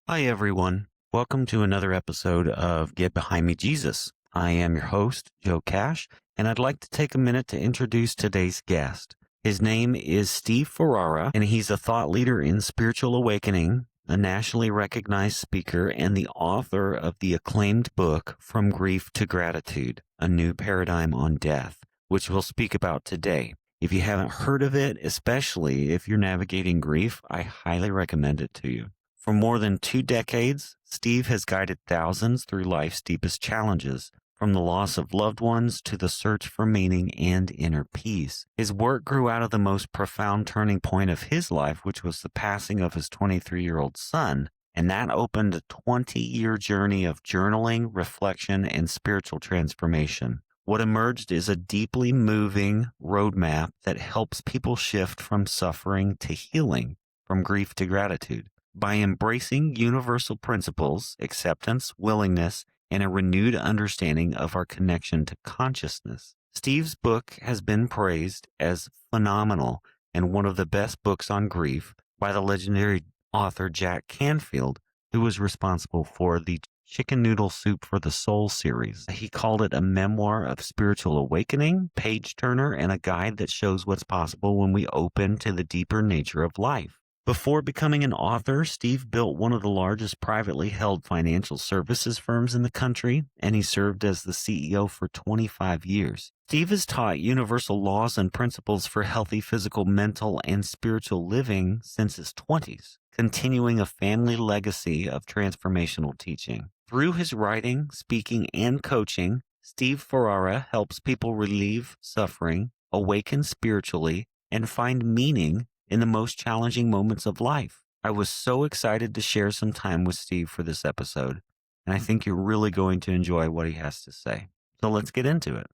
Hi, everyone. Welcome to another episode of Get Behind Me, Jesus. I am your host, Joe Cash, and I'd like to take a minute to introduce today's guest. His name is Steve Ferrara, and he's a thought leader in spiritual awakening, a nationally recognized speaker, and the author of the acclaimed book, From Grief to Gratitude, A New Paradigm on Death, which we'll speak about today. If you haven't heard of it, especially if you're navigating grief, I highly recommend it to you. For more than 2 decades, Steve has guided thousands through life's deepest challenges, from the loss of loved ones to the search for meaning and inner peace. His work grew out of the most profound turning point of his life, which was the passing of his 23-year-old son, and that opened a 20-year journey of journaling, reflection, and spiritual transformation. What emerged is a deeply moving roadmap that helps people shift from suffering to healing, from grief to gratitude. By embracing universal principles, acceptance, willingness, and a renewed understanding of our connection to consciousness. Steve's book has been praised as phenomenal and one of the best books on grief by the legendary author Jack Canfield, who was responsible for the Chicken Noodle Soup for the Soul series. He called it a memoir of spiritual awakening, page turner, and a guide that shows what's possible when we open to the deeper nature of life. Before becoming an author, Steve built one of the largest privately held financial services firms in the country, and he served as the CEO for 25 years. Steve has taught universal laws and principles for healthy physical, mental, and spiritual living since his 20s, continuing a family legacy of transformational teaching. Through his writing, speaking, and coaching, Steve Ferrara helps people relieve suffering, awaken spiritually, and find meaning in the most challenging moments of life. I was so excited to share some time with Steve for this episode, and I think you're really going to enjoy what he has to say. So let's get into it.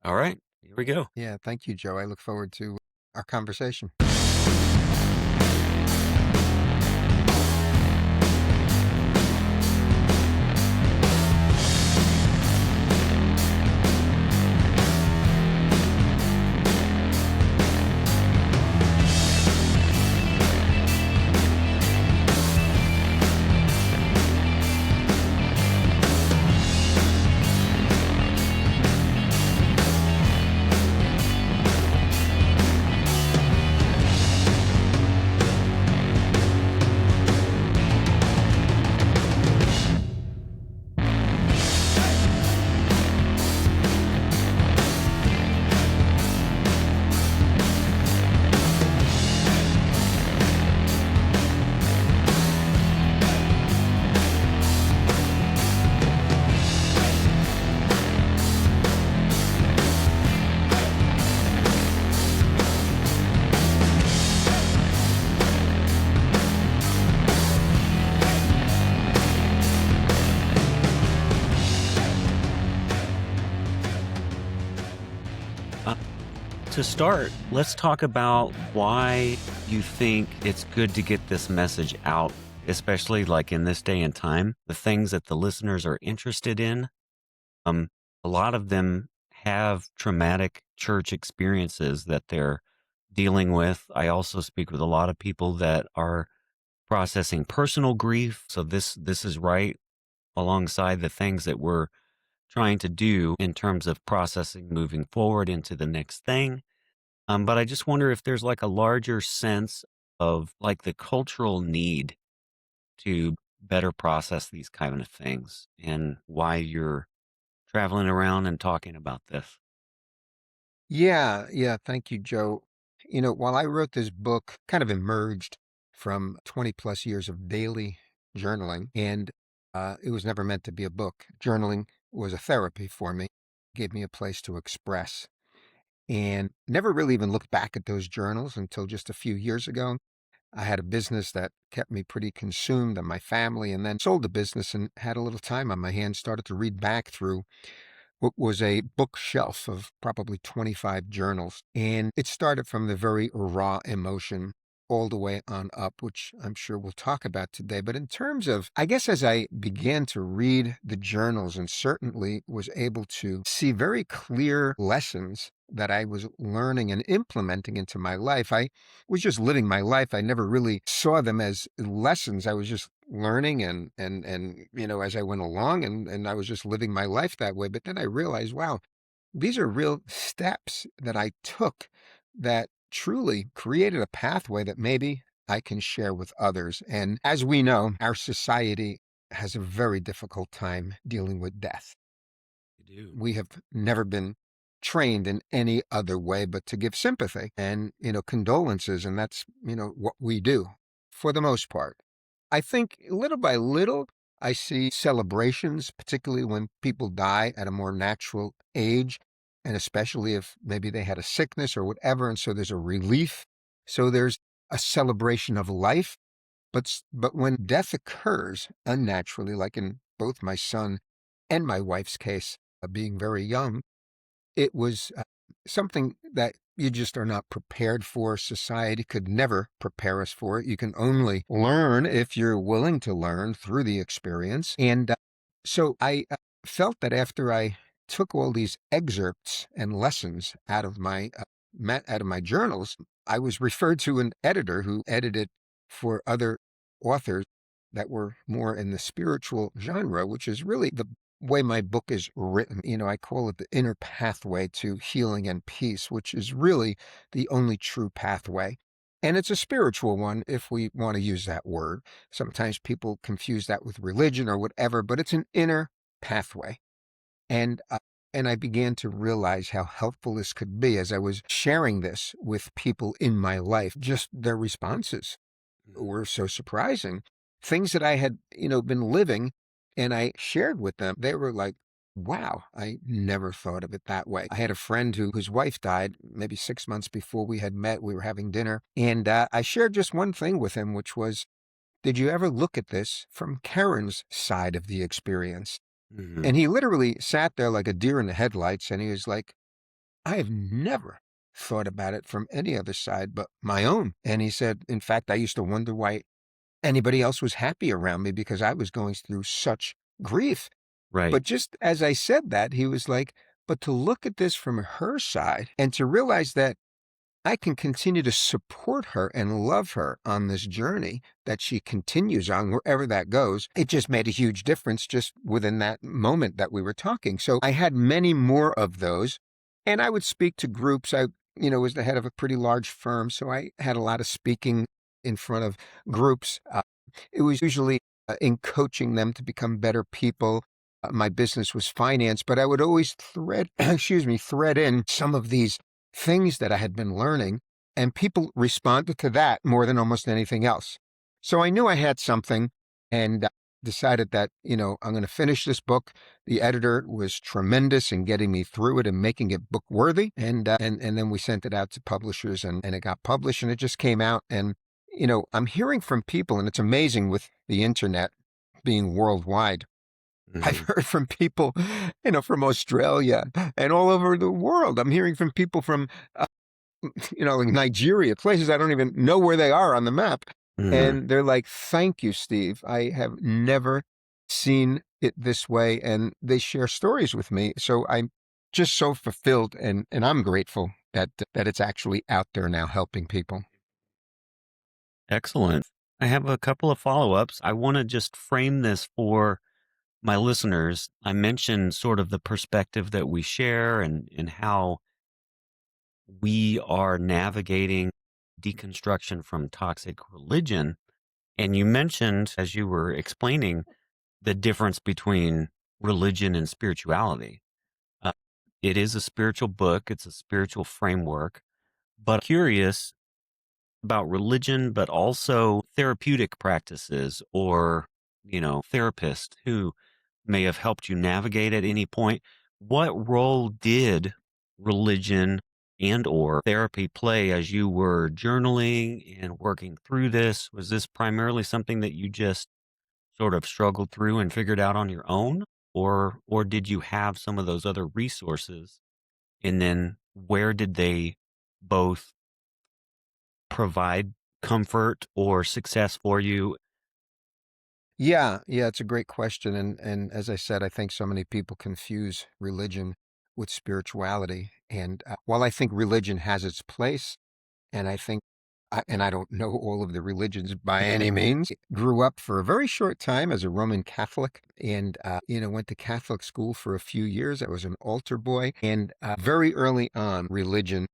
All right, here we go. Yeah, thank you, Joe. I look forward to our conversation. To start, let's talk about why you think it's good to get this message out, especially like in this day and time, the things that the listeners are interested in. A lot of them have traumatic church experiences that they're dealing with. I also speak with a lot of people that are processing personal grief. So this is right alongside the things that we're trying to do in terms of processing moving forward into the next thing. But I just wonder if there's like a larger sense of like the cultural need to better process these kind of things and why you're traveling around and talking about this. Yeah, thank you, Joe. While I wrote this book, kind of emerged from 20 plus years of daily journaling, and it was never meant to be a book. Journaling was a therapy for me, gave me a place to express, and never really even looked back at those journals until just a few years ago. I had a business that kept me pretty consumed and my family, and then sold the business and had a little time on my hands, started to read back through what was a bookshelf of probably 25 journals. And it started from the very raw emotion all the way on up, which I'm sure we'll talk about today. But in terms of, I guess, as I began to read the journals and certainly was able to see very clear lessons that I was learning and implementing into my life, I was just living my life. I never really saw them as lessons. I was just learning and as I went along and I was just living my life that way. But then I realized, wow, these are real steps that I took that truly created a pathway that maybe I can share with others. And as we know, our society has a very difficult time dealing with death. You do. We have never been trained in any other way but to give sympathy and, condolences. And that's, what we do for the most part. I think little by little, I see celebrations, particularly when people die at a more natural age, and especially if maybe they had a sickness or whatever. And so there's a relief. So there's a celebration of life. But when death occurs unnaturally, like in both my son and my wife's case, being very young, it was something that you just are not prepared for. Society could never prepare us for it. You can only learn if you're willing to learn through the experience. And so I felt that after I took all these excerpts and lessons out of my journals, I was referred to an editor who edited for other authors that were more in the spiritual genre, which is really the way my book is written. I call it the inner pathway to healing and peace, which is really the only true pathway. And it's a spiritual one, if we want to use that word. Sometimes people confuse that with religion or whatever, but it's an inner pathway. And and I began to realize how helpful this could be as I was sharing this with people in my life. Just their responses Mhm. were so surprising. Things that I had, been living and I shared with them. They were like, wow, I never thought of it that way. I had a friend whose wife died maybe 6 months before we had met. We were having dinner and I shared just one thing with him, which was, did you ever look at this from Karen's side of the experience? Mhm. And he literally sat there like a deer in the headlights and he was like, I have never thought about it from any other side but my own. And he said, in fact, I used to wonder why anybody else was happy around me because I was going through such grief. Right. But just as I said that, he was like, but to look at this from her side and to realize that I can continue to support her and love her on this journey that she continues on wherever that goes. It just made a huge difference just within that moment that we were talking. So I had many more of those and I would speak to groups. I, was the head of a pretty large firm. So I had a lot of speaking in front of groups. It was usually in coaching them to become better people. My business was finance, but I would always thread in some of these things that I had been learning, and people responded to that more than almost anything else. So I knew I had something and decided that, I'm going to finish this book. The editor was tremendous in getting me through it and making it book worthy. And then we sent it out to publishers and it got published and it just came out. And, I'm hearing from people, and it's amazing with the internet being worldwide. I've Mhm. heard from people, from Australia and all over the world. I'm hearing from people from, like Nigeria, places I don't even know where they are on the map. Mhm. And they're like, thank you, Steve. I have never seen it this way. And they share stories with me. So I'm just so fulfilled and I'm grateful that it's actually out there now helping people. Excellent. I have a couple of follow-ups. I want to just frame this for my listeners. I mentioned sort of the perspective that we share and how we are navigating deconstruction from toxic religion. And you mentioned, as you were explaining, the difference between religion and spirituality. Uh, it is a spiritual book, it's a spiritual framework, but curious about religion, but also therapeutic practices or, therapists who may have helped you navigate at any point. What role did religion and or therapy play as you were journaling and working through this? Was this primarily something that you just sort of struggled through and figured out on your own? Or did you have some of those other resources? And then where did they both provide comfort or success for you? Yeah, it's a great question. And as I said, I think so many people confuse religion with spirituality. And while I think religion has its place, and I think and I don't know all of the religions by any means. Grew up for a very short time as a Roman Catholic and, went to Catholic school for a few years. I was an altar boy. And very early on, religion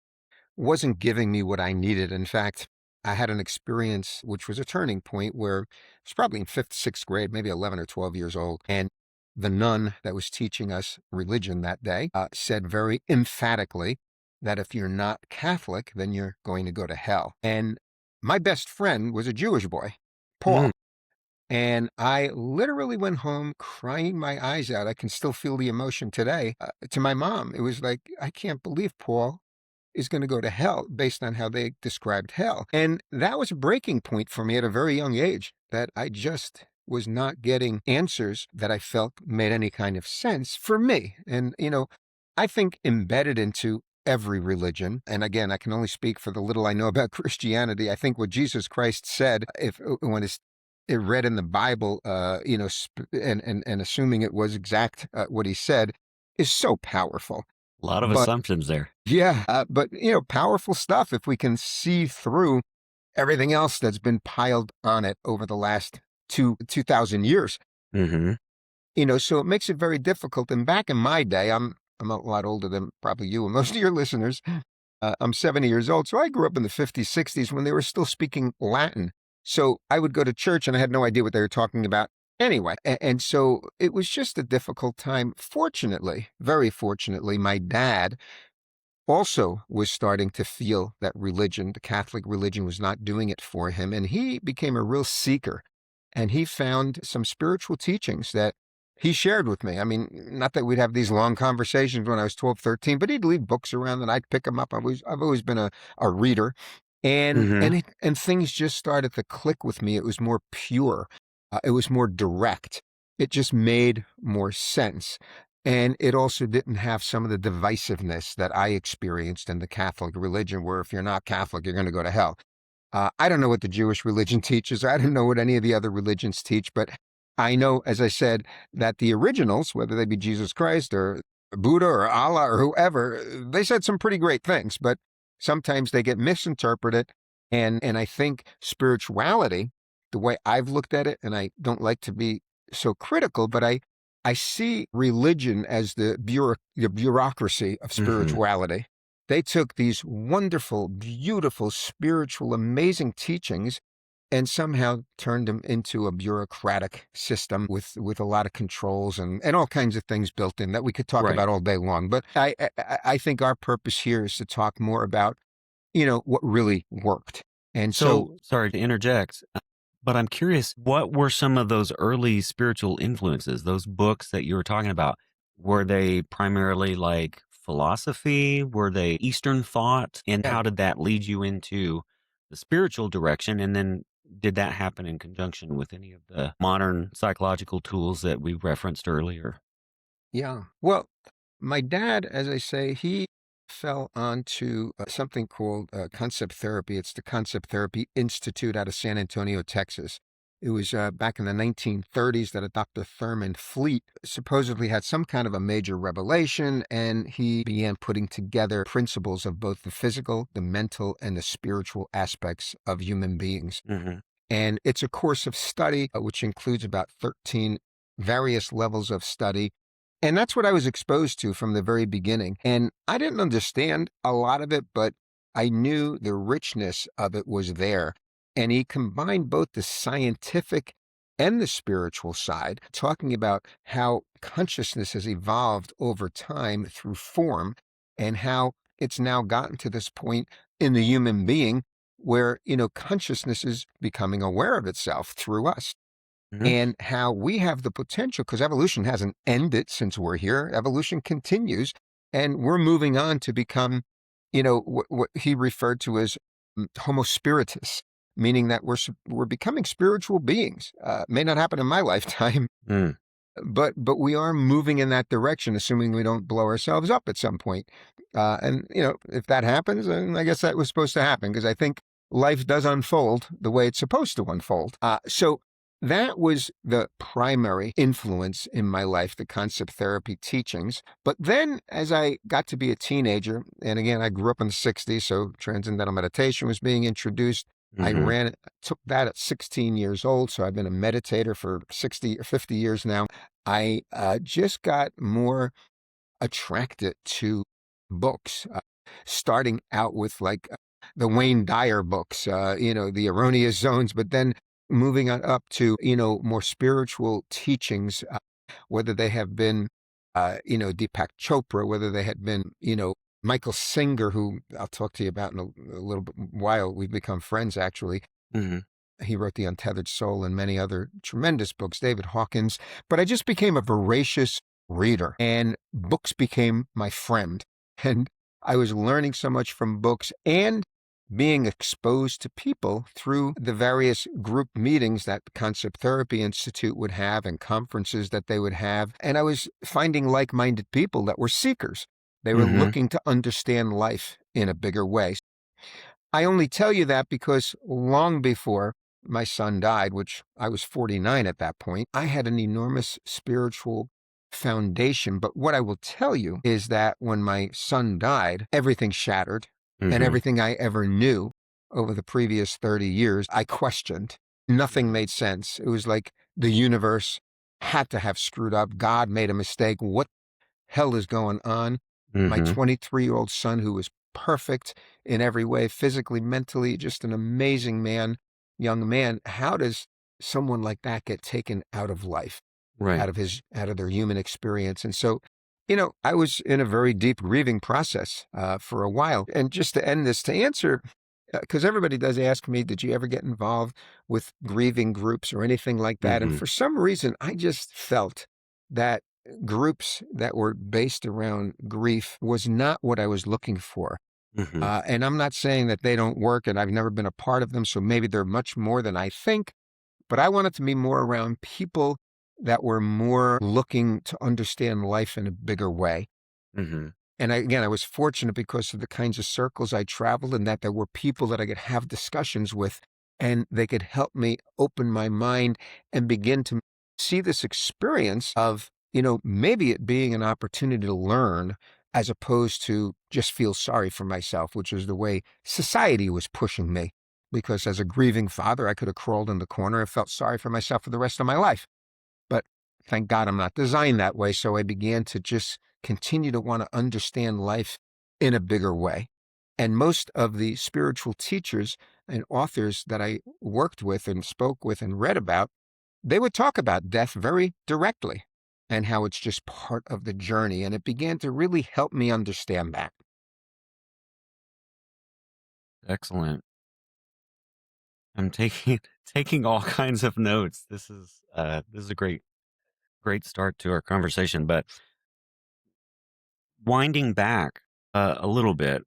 wasn't giving me what I needed. In fact, I had an experience which was a turning point where I was probably in fifth, sixth grade, maybe 11 or 12 years old. And the nun that was teaching us religion that day said very emphatically that if you're not Catholic, then you're going to go to hell. And my best friend was a Jewish boy, Mm. Paul. And I literally went home crying my eyes out. I can still feel the emotion today to my mom. It was like, I can't believe Paul is going to go to hell based on how they described hell. And that was a breaking point for me at a very young age, that I just was not getting answers that I felt made any kind of sense for me. And, I think embedded into every religion, and again, I can only speak for the little I know about Christianity. I think what Jesus Christ said, if when it's it read in the Bible, and assuming it was exact what he said, is so powerful. A lot of But assumptions there. yeah, but powerful stuff if we can see through everything else that's been piled on it over the last 2,000 years. Hmm. So it makes it very difficult. And back in my day, I'm a lot older than probably you and most of your listeners. I'm 70 years old, so I grew up in the 50s, 60s when they were still speaking Latin. So I would go to church and I had no idea what they were talking about anyway. And so it was just a difficult time. Fortunately, very fortunately, my dad also was starting to feel that religion, the Catholic religion, was not doing it for him. And he became a real seeker. And he found some spiritual teachings that he shared with me. I mean, not that we'd have these long conversations when I was 12, 13, but he'd leave books around and I'd pick them up. I've always been a reader. And Hmm. and things just started to click with me. It was more pure. It was more direct. It just made more sense. And it also didn't have some of the divisiveness that I experienced in the Catholic religion, where if you're not Catholic, you're going to go to hell. I don't know what the Jewish religion teaches. I don't know what any of the other religions teach, but I know, as I said, that the originals, whether they be Jesus Christ or Buddha or Allah or whoever, they said some pretty great things, but sometimes they get misinterpreted. And I think spirituality, the way I've looked at it, and I don't like to be so critical, but I see religion as the bureaucracy of Hmm. spirituality. They took these wonderful, beautiful, spiritual, amazing teachings and somehow turned them into a bureaucratic system with a lot of controls and all kinds of things built in that we could talk Right. about all day long. But I think our purpose here is to talk more about, what really worked. And so, So, sorry to interject, but I'm curious, what were some of those early spiritual influences, those books that you were talking about? Were they primarily like philosophy? Were they Eastern thought? And yeah, how did that lead you into the spiritual direction? And then did that happen in conjunction with any of the modern psychological tools that we referenced earlier? yeah. Well, my dad, as I say, he fell onto something called concept therapy. It's the Concept Therapy Institute out of San Antonio, Texas. It was back in the 1930s that a Dr. Thurman Fleet supposedly had some kind of a major revelation, and he began putting together principles of both the physical, the mental, and the spiritual aspects of human beings. Hmm. And it's a course of study which includes about 13 various levels of study. And that's what I was exposed to from the very beginning. And I didn't understand a lot of it, but I knew the richness of it was there. And he combined both the scientific and the spiritual side, talking about how consciousness has evolved over time through form and how it's now gotten to this point in the human being where, consciousness is becoming aware of itself through us Hmm. and how we have the potential, because evolution hasn't ended since we're here. Evolution continues, and we're moving on to become, what he referred to as Homo spiritus, meaning that we're becoming spiritual beings. May not happen in my lifetime, Mm. but we are moving in that direction, assuming we don't blow ourselves up at some point. And if that happens, then I guess that was supposed to happen because I think life does unfold the way it's supposed to unfold. So That was the primary influence in my life, the concept therapy teachings. But then as I got to be a teenager, and again, I grew up in the 60s, so transcendental meditation was being introduced. I Mm-hmm. took that at 16 years old. So I've been a meditator for 60 or 50 years now. I just got more attracted to books, starting out with the Wayne Dyer books, the Erroneous Zones, but then moving on up to, more spiritual teachings, whether they have been, Deepak Chopra, whether they had been, Michael Singer, who I'll talk to you about in a little bit while. We've become friends, actually. Mm-hmm. He wrote The Untethered Soul and many other tremendous books, David Hawkins. But I just became a voracious reader, and books became my friend. And I was learning so much from books and being exposed to people through the various group meetings that the Concept Therapy Institute would have and conferences that they would have. And I was finding like-minded people that were seekers. They were Mm-hmm. looking to understand life in a bigger way. I only tell you that because long before my son died, which I was 49 at that point, I had an enormous spiritual foundation. But what I will tell you is that when my son died, everything shattered, and Mm-hmm. everything I ever knew over the previous 30 years, I questioned. Nothing made sense. It was like the universe had to have screwed up. God made a mistake. What hell is going on? My Mm-hmm. 23-year-old son, who was perfect in every way, physically, mentally, just an amazing man, young man. How does someone like that get taken out of life, Right. out of their human experience? And so, I was in a very deep grieving process for a while. And just to end this, to answer, because everybody does ask me, did you ever get involved with grieving groups or anything like that? And Mm-hmm. for some reason, I just felt that groups that were based around grief was not what I was looking for. Mm-hmm. And I'm not saying that they don't work, and I've never been a part of them, so maybe they're much more than I think. But I wanted to be more around people that were more looking to understand life in a bigger way. Mm-hmm. And again, I was fortunate because of the kinds of circles I traveled and that there were people that I could have discussions with, and they could help me open my mind and begin to see this experience of, maybe it being an opportunity to learn as opposed to just feel sorry for myself, which is the way society was pushing me. Because as a grieving father, I could have crawled in the corner and felt sorry for myself for the rest of my life. But thank God I'm not designed that way. So I began to just continue to want to understand life in a bigger way. And most of the spiritual teachers and authors that I worked with and spoke with and read about, they would talk about death very directly and how it's just part of the journey. And it began to really help me understand that. Excellent. I'm taking taking all kinds of notes. This is a great start to our conversation. But winding back a little bit,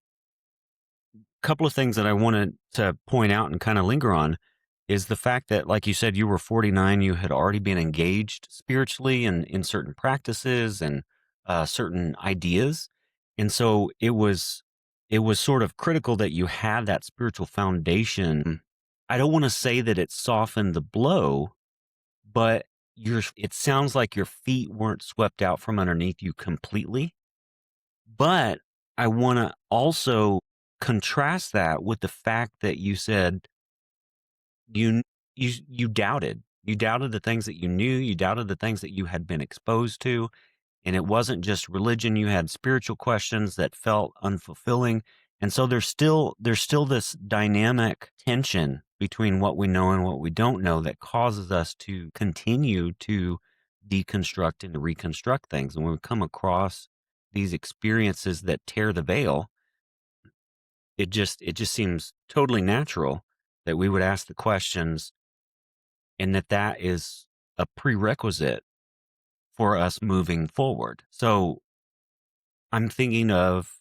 couple of things that I wanted to point out and kind of linger on is the fact that, like you said, you were 49, you had already been engaged spiritually and in certain practices and certain ideas. And so it was sort of critical that you had that spiritual foundation. I don't want to say that it softened the blow, but it sounds like your feet weren't swept out from underneath you completely. But I want to also contrast that with the fact that you said you you doubted. You doubted the things that you knew, you doubted the things that you had been exposed to, and it wasn't just religion, you had spiritual questions that felt unfulfilling. And so there's still this dynamic tension between what we know and what we don't know that causes us to continue to deconstruct and reconstruct things. And when we come across these experiences that tear the veil, it just seems totally natural that we would ask the questions, and that is a prerequisite for us moving forward. So I'm thinking of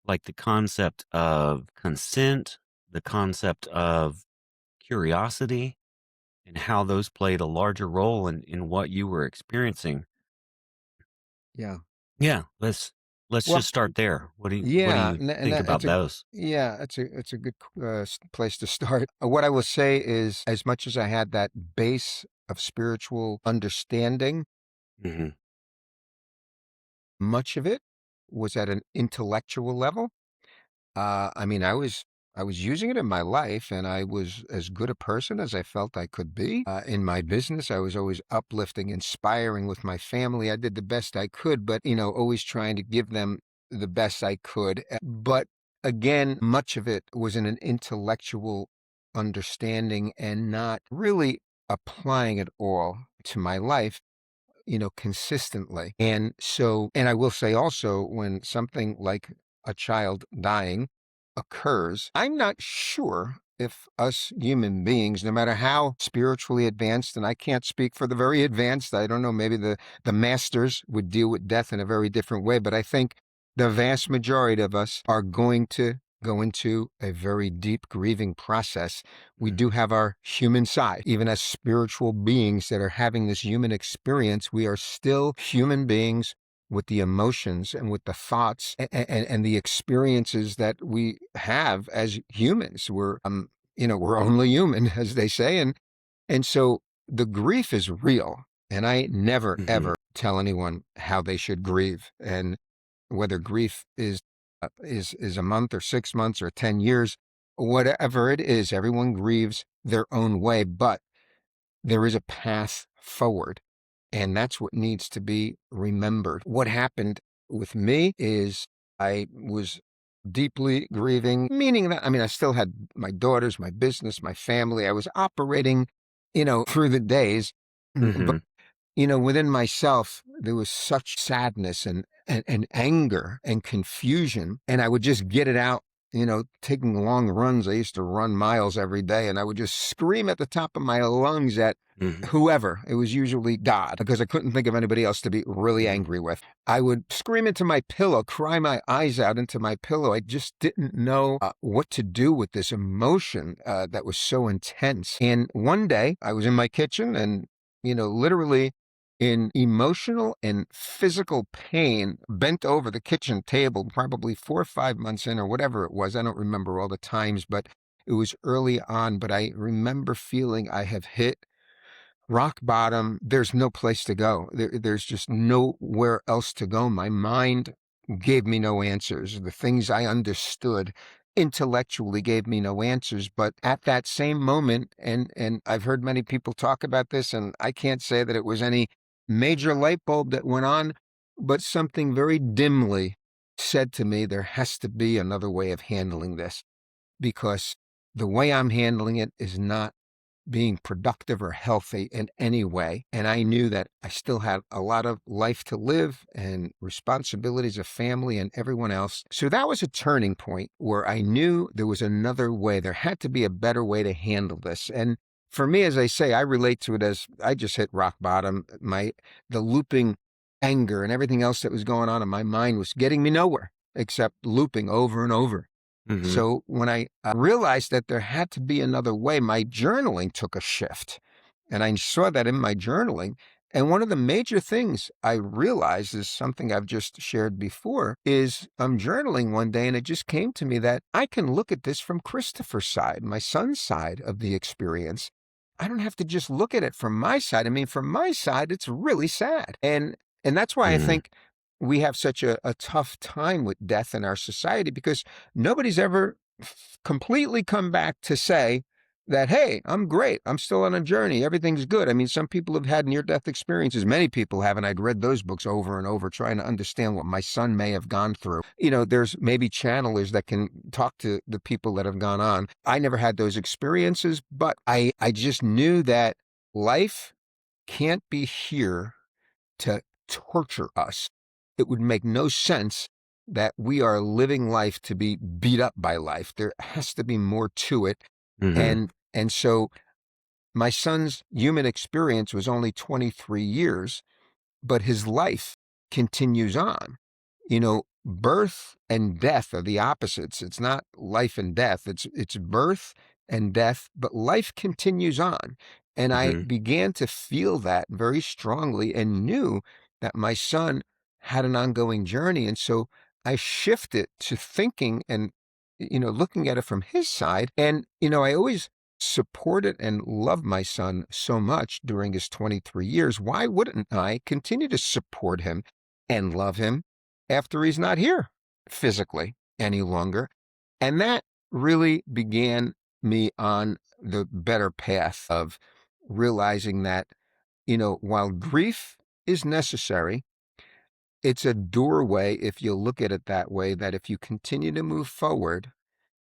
like the concept of consent, the concept of curiosity, and how those played a larger role in what you were experiencing. Yeah. Yeah, let's. let's Well, just start there. What do yeah, you and think that, about those? yeah, it's a good place to start. What I will say is, as much as I had that base of spiritual understanding, Hmm. much of it was at an intellectual level. I mean, I was using it in my life, and I was as good a person as I felt I could be. In my business, I was always uplifting, inspiring with my family. I did the best I could, but always trying to give them the best I could. But again, much of it was in an intellectual understanding and not really applying it all to my life, consistently. And I will say also, when something like a child dying occurs, I'm not sure if us human beings, no matter how spiritually advanced, and I can't speak for the very advanced, I don't know, maybe the masters would deal with death in a very different way, but I think the vast majority of us are going to go into a very deep grieving process. We do have our human side. Even as spiritual beings that are having this human experience, we are still human beings with the emotions and with the thoughts and the experiences that we have as humans. We're only human, as they say. And so the grief is real. And I never, Hmm. ever tell anyone how they should grieve. And whether grief is a month or 6 months or 10 years, whatever it is, everyone grieves their own way, but there is a path forward. And that's what needs to be remembered. What happened with me is I was deeply grieving, meaning that, I mean, I still had my daughters, my business, my family. I was operating, through the days. But Hmm. within myself, there was such sadness and anger and confusion. And I would just get it out, taking long runs. I used to run miles every day, and I would just scream at the top of my lungs at Hmm. whoever. It was usually God, because I couldn't think of anybody else to be really Hmm. angry with. I would scream into my pillow, cry my eyes out into my pillow. I just didn't know what to do with this emotion that was so intense. And one day I was in my kitchen, and literally in emotional and physical pain, bent over the kitchen table, probably 4 or 5 months in, or whatever it was. I don't remember all the times, but it was early on. But I remember feeling I have hit rock bottom. There's no place to go. There's just nowhere else to go. My mind gave me no answers. The things I understood intellectually gave me no answers. But at that same moment, and I've heard many people talk about this, and I can't say that it was any major light bulb that went on, but something very dimly said to me, there has to be another way of handling this, because the way I'm handling it is not being productive or healthy in any way. And I knew that I still had a lot of life to live and responsibilities of family and everyone else. So that was a turning point where I knew there was another way. There had to be a better way to handle this. And for me, as I say, I relate to it as I just hit rock bottom. The looping anger and everything else that was going on in my mind was getting me nowhere except looping over and over. Hmm. So when I realized that there had to be another way, my journaling took a shift. And I saw that in my journaling. And one of the major things I realized is something I've just shared before is I'm journaling one day, and it just came to me that I can look at this from Christopher's side, my son's side of the experience. I don't have to just look at it from my side. I mean, from my side, it's really sad. And that's why I Hmm. think we have such a tough time with death in our society, because nobody's ever completely come back to say that, hey, I'm great. I'm still on a journey. Everything's good. I mean, some people have had near-death experiences. Many people have, and I'd read those books over and over, trying to understand what my son may have gone through. There's maybe channelers that can talk to the people that have gone on. I never had those experiences, but I just knew that life can't be here to torture us. It would make no sense that we are living life to be beat up by life. There has to be more to it. Hmm. And so my son's human experience was only 23 years, but his life continues on. Birth and death are the opposites. It's not life and death. It's birth and death, but life continues on. And I Hmm. began to feel that very strongly, and knew that my son had an ongoing journey. And so I shifted to thinking and, looking at it from his side. And, I always supported and loved my son so much during his 23 years. Why wouldn't I continue to support him and love him after he's not here physically any longer? And that really began me on the better path of realizing that, while grief is necessary, it's a doorway, if you look at it that way, that if you continue to move forward,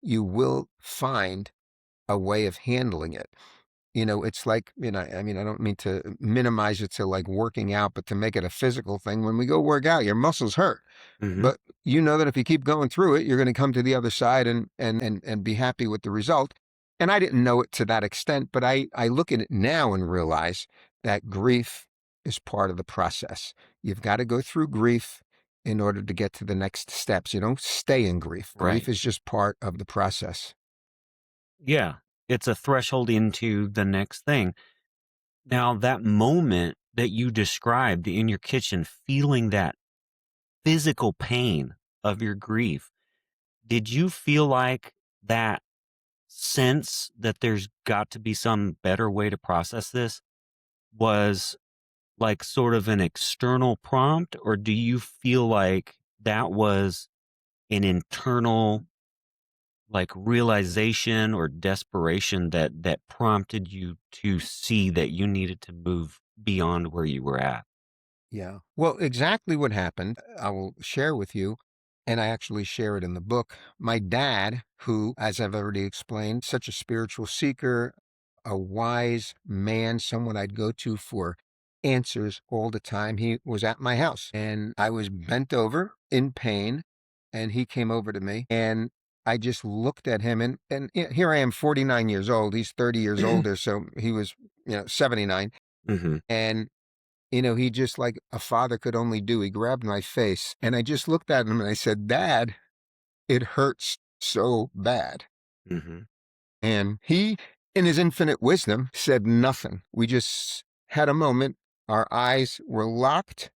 you will find a way of handling it. It's like, I mean, I don't mean to minimize it to like working out, but to make it a physical thing, when we go work out, your muscles hurt. Hmm. But you know that if you keep going through it, you're going to come to the other side and be happy with the result. And I didn't know it to that extent, but I look at it now and realize that grief is part of the process. You've got to go through grief in order to get to the next steps. You don't stay in grief. Grief Right. is just part of the process. Yeah. It's a threshold into the next thing. Now, that moment that you described in your kitchen, feeling that physical pain of your grief, did you feel like that sense that there's got to be some better way to process this was like sort of an external prompt, or do you feel like that was an internal like realization or desperation that prompted you to see that you needed to move beyond where you were at? Yeah. Well, exactly what happened, I will share with you, and I actually share it in the book. My dad, who, as I've already explained, such a spiritual seeker, a wise man, someone I'd go to for answers all the time, he was at my house and I was bent over in pain, and he came over to me and I just looked at him and here I am 49 years old. He's 30 years older. So he was, 79. Hmm. And he just like a father could only do. He grabbed my face and I just looked at him and I said, Dad, it hurts so bad. Hmm. And he, in his infinite wisdom, said nothing. We just had a moment. Our eyes were locked.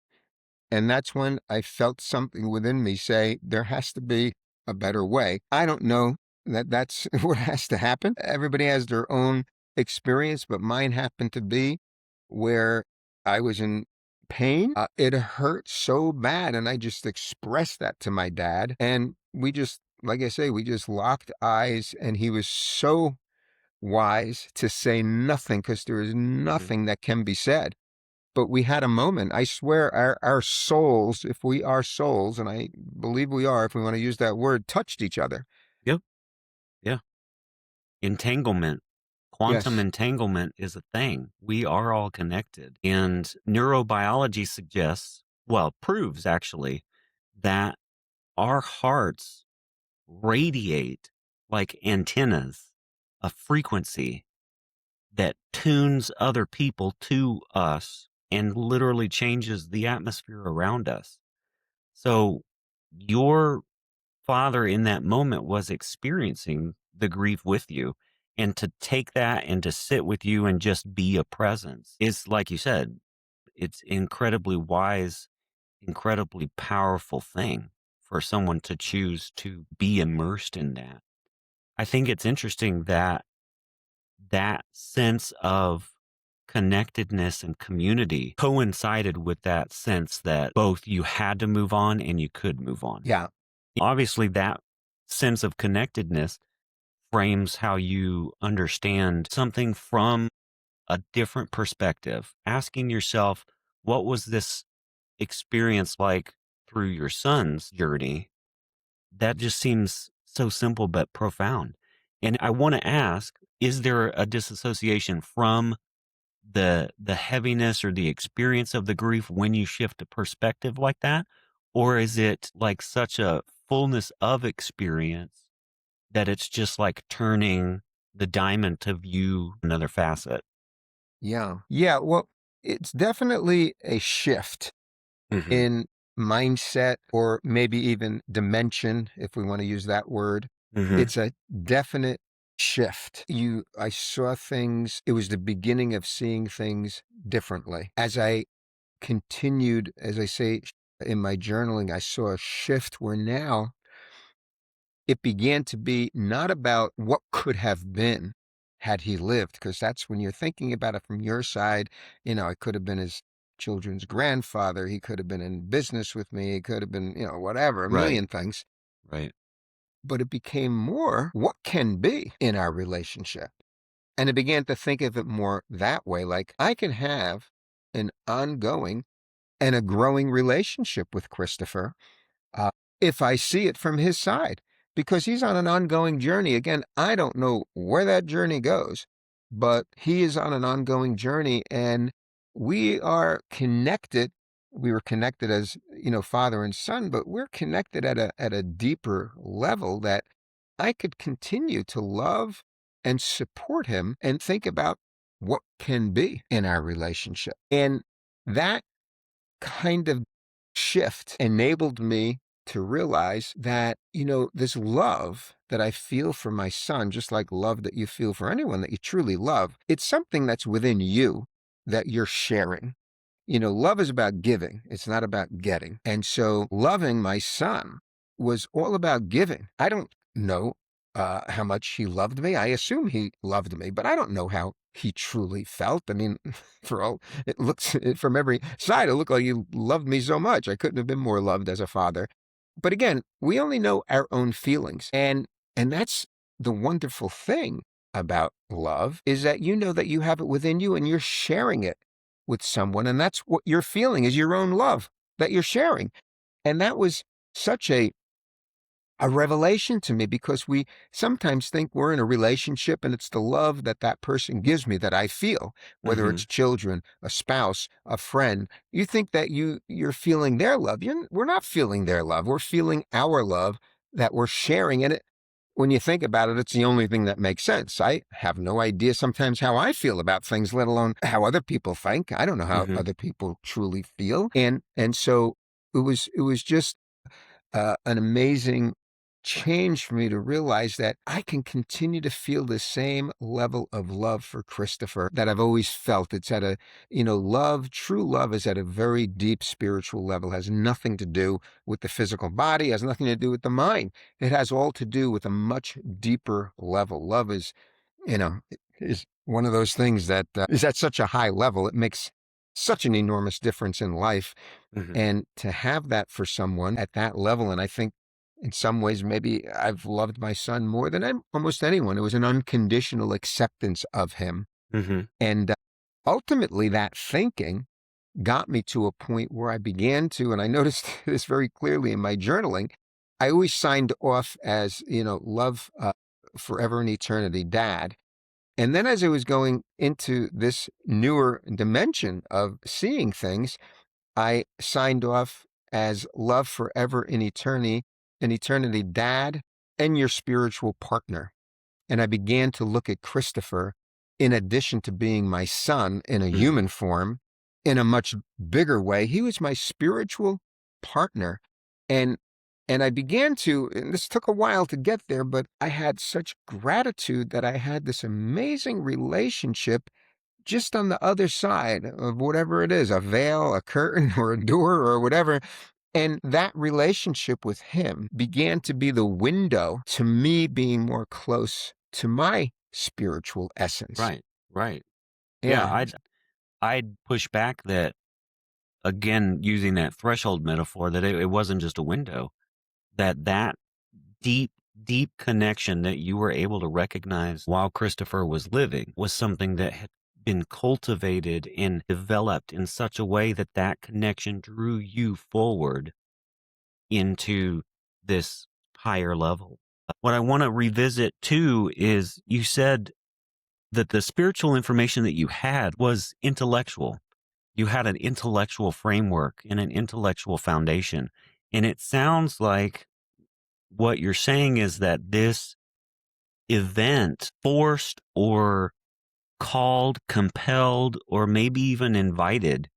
And that's when I felt something within me say, there has to be a better way. I don't know that that's what has to happen. Everybody has their own experience, but mine happened to be where I was in pain. It hurt so bad. And I just expressed that to my dad. And we just, like I say, we just locked eyes. And he was so wise to say nothing because there is Hmm. nothing that can be said. But we had a moment. I swear our souls, if we are souls, and I believe we are, if we want to use that word, touched each other. Yep. Yeah. Entanglement. Quantum Yes. entanglement is a thing. We are all connected. And neurobiology suggests, well, proves actually, that our hearts radiate like antennas, a frequency that tunes other people to us and literally changes the atmosphere around us. So your father in that moment was experiencing the grief with you. And to take that and to sit with you and just be a presence is, like you said, it's incredibly wise, incredibly powerful thing for someone to choose to be immersed in that. I think it's interesting that that sense of connectedness and community coincided with that sense that both you had to move on and you could move on. Yeah. Obviously, that sense of connectedness frames how you understand something from a different perspective, asking yourself, what was this experience like through your son's journey? That just seems so simple but profound. And I want to ask, is there a disassociation from the heaviness or the experience of the grief when you shift a perspective like that? Or is it like such a fullness of experience that it's just like turning the diamond to view another facet? Yeah. Yeah. Well, it's definitely a shift Hmm. in mindset or maybe even dimension, if we want to use that word. Hmm. It's a definite shift. I saw things, it was the beginning of seeing things differently. As I continued, as I say, in my journaling, I saw a shift where now it began to be not about what could have been had he lived, because that's when you're thinking about it from your side. I could have been his children's grandfather. He could have been in business with me. He could have been, whatever, a Right. million things. Right. But it became more what can be in our relationship. And I began to think of it more that way. Like I can have an ongoing and a growing relationship with Christopher uh, if I see it from his side, because he's on an ongoing journey. Again, I don't know where that journey goes, but he is on an ongoing journey and we are connected. We were connected as, father and son, but we're connected at a deeper level that I could continue to love and support him and think about what can be in our relationship. And that kind of shift enabled me to realize that, this love that I feel for my son, just like love that you feel for anyone that you truly love, it's something that's within you that you're sharing. Love is about giving. It's not about getting. And so loving my son was all about giving. I don't know how much he loved me. I assume he loved me, but I don't know how he truly felt. I mean, for all it looks from every side, it looked like he loved me so much. I couldn't have been more loved as a father. But again, we only know our own feelings. And that's the wonderful thing about love is that you know that you have it within you and you're sharing it with someone, and that's what you're feeling is your own love that you're sharing. And that was such a revelation to me because we sometimes think we're in a relationship and it's the love that that person gives me that I feel, whether Mm-hmm. it's children, a spouse, a friend. You think that you're feeling their love. We're not feeling their love. We're feeling our love that we're sharing. And when you think about it, it's the only thing that makes sense. I have no idea sometimes how I feel about things, let alone how other people think. I don't know how Mm-hmm. other people truly feel. And so it was just an amazing change for me to realize that I can continue to feel the same level of love for Christopher that I've always felt. It's at love, true love is at a very deep spiritual level, has nothing to do with the physical body, has nothing to do with the mind. It has all to do with a much deeper level. Love is one of those things that is at such a high level. It makes such an enormous difference in life. Mm-hmm. And to have that for someone at that level, and I think in some ways, maybe I've loved my son more than almost anyone. It was an unconditional acceptance of him. Mm-hmm. And ultimately, that thinking got me to a point where I began to, and I noticed this very clearly in my journaling, I always signed off as, love forever and eternity, dad. And then as I was going into this newer dimension of seeing things, I signed off as love forever in eternity, dad, and your spiritual partner. And I began to look at Christopher, in addition to being my son in a Mm-hmm. human form, in a much bigger way. He was my spiritual partner. And and I began to, and this took a while to get there, but I had such gratitude that I had this amazing relationship just on the other side of whatever it is, a veil, a curtain, or a door, or whatever. And that relationship with him began to be the window to me being more close to my spiritual essence. Right. Right. Yeah. Yeah. I'd push back that again, using that threshold metaphor, that it wasn't just a window, that deep, deep connection that you were able to recognize while Christopher was living was something that had been cultivated and developed in such a way that that connection drew you forward into this higher level. What I want to revisit too is you said that the spiritual information that you had was intellectual. You had an intellectual framework and an intellectual foundation. And it sounds like what you're saying is that this event forced or called, compelled, or maybe even invited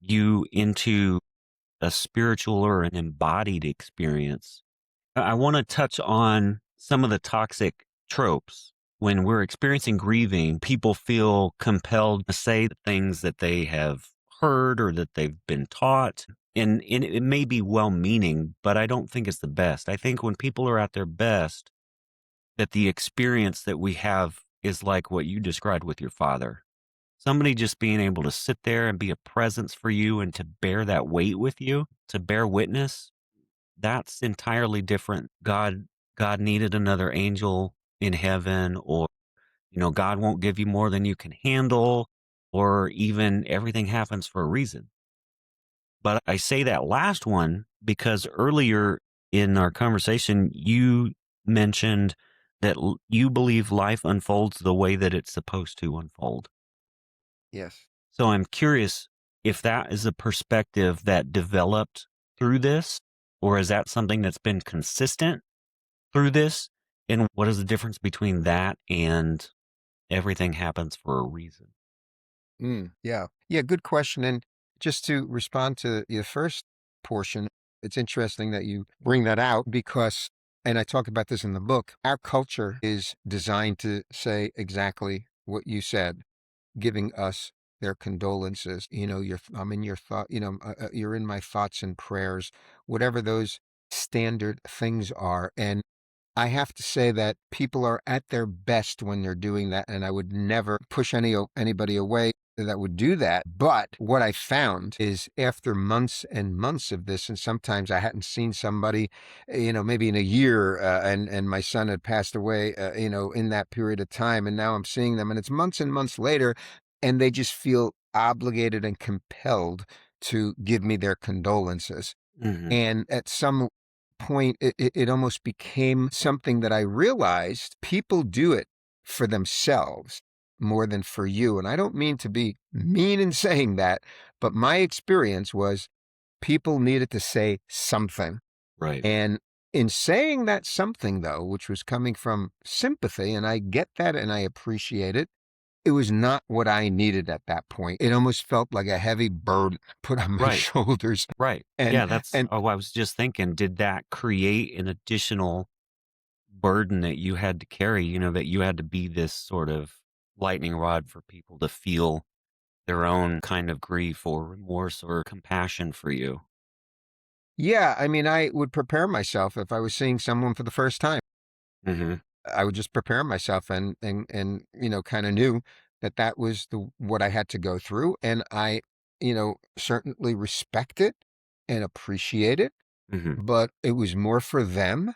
you into a spiritual or an embodied experience. I want to touch on some of the toxic tropes. When we're experiencing grieving, people feel compelled to say things that they have heard or that they've been taught. And it may be well-meaning, but I don't think it's the best. I think when people are at their best, that the experience that we have is like what you described with your father. Somebody just being able to sit there and be a presence for you and to bear that weight with you, to bear witness, that's entirely different. God needed another angel in heaven, or God won't give you more than you can handle, or even everything happens for a reason. But I say that last one because earlier in our conversation, you mentioned that you believe life unfolds the way that it's supposed to unfold. Yes. So I'm curious if that is a perspective that developed through this, or is that something that's been consistent through this? And what is the difference between that and everything happens for a reason? Yeah. Yeah, good question. And just to respond to your first portion, it's interesting that you bring that out because, and I talk about this in the book, our culture is designed to say exactly what you said, giving us their condolences. I'm in your thought, you're in my thoughts and prayers, whatever those standard things are. And I have to say that people are at their best when they're doing that, and I would never push anybody away that would do that. But what I found is after months and months of this, and sometimes I hadn't seen somebody, maybe in a year, and my son had passed away, in that period of time, and now I'm seeing them, and it's months and months later, and they just feel obligated and compelled to give me their condolences. Hmm. And at some point, it almost became something that I realized people do it for themselves more than for you. And I don't mean to be mean in saying that, but my experience was people needed to say something. Right. And in saying that something, though, which was coming from sympathy, and I get that and I appreciate it, it was not what I needed at that point. It almost felt like a heavy burden put on my Right. shoulders. Right. And Yeah, that's and oh, I was just thinking, did that create an additional burden that you had to carry, that you had to be this sort of lightning rod for people to feel their own kind of grief or remorse or compassion for you? yeah, I mean, I would prepare myself if I was seeing someone for the first time. Mhm. I would just prepare myself and kind of knew that that was the what I had to go through, and I, certainly respect it and appreciate it, Mhm. but it was more for them.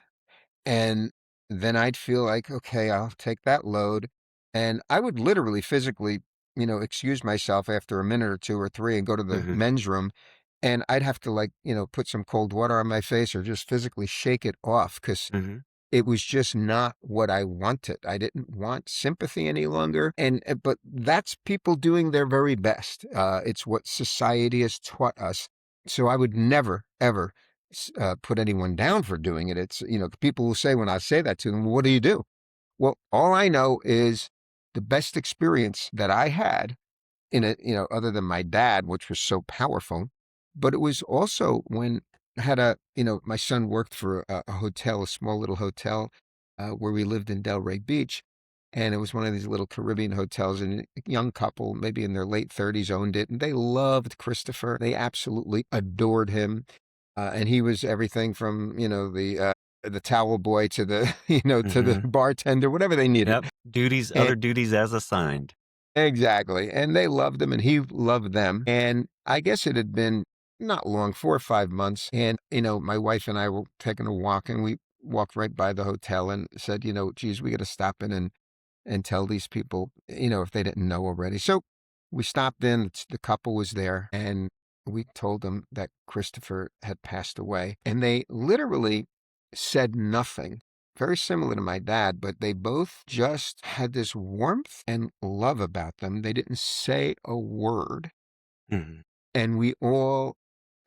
And then I'd feel like, okay, I'll take that load. And I would literally physically, excuse myself after a minute or two or three and go to the Mhm. men's room. And I'd have to, like, put some cold water on my face or just physically shake it off because Mhm. it was just not what I wanted. I didn't want sympathy any longer. But that's people doing their very best. It's what society has taught us. So I would never, ever put anyone down for doing it. It's, people will say when I say that to them, "Well, what do you do?" Well, all I know is the best experience that I had in it, other than my dad, which was so powerful. But it was also when I had my son worked for a hotel, a small little hotel where we lived in Delray Beach. And it was one of these little Caribbean hotels, and a young couple, maybe in their late 30s, owned it. And they loved Christopher. They absolutely adored him. And he was everything from, the towel boy to the, to the Mhm. bartender, whatever they needed. Yep. Duties, other duties as assigned. Exactly, and they loved him, and he loved them, and I guess it had been not long, 4 or 5 months, and, my wife and I were taking a walk, and we walked right by the hotel and said, "Geez, we gotta stop in and tell these people, if they didn't know already." So, we stopped in, the couple was there, and we told them that Christopher had passed away, and they literally said nothing. Very similar to my dad, but they both just had this warmth and love about them. They didn't say a word. Mhm. And we all,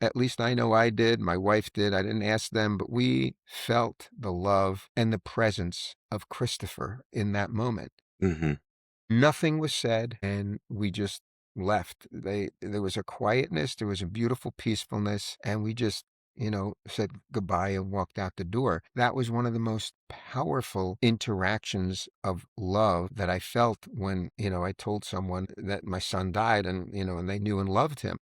at least I know I did, my wife did, I didn't ask them, but we felt the love and the presence of Christopher in that moment. Mhm. Nothing was said, and we just left. There was a quietness, there was a beautiful peacefulness, and we just said goodbye and walked out the door. That was one of the most powerful interactions of love that I felt when, I told someone that my son died and they knew and loved him.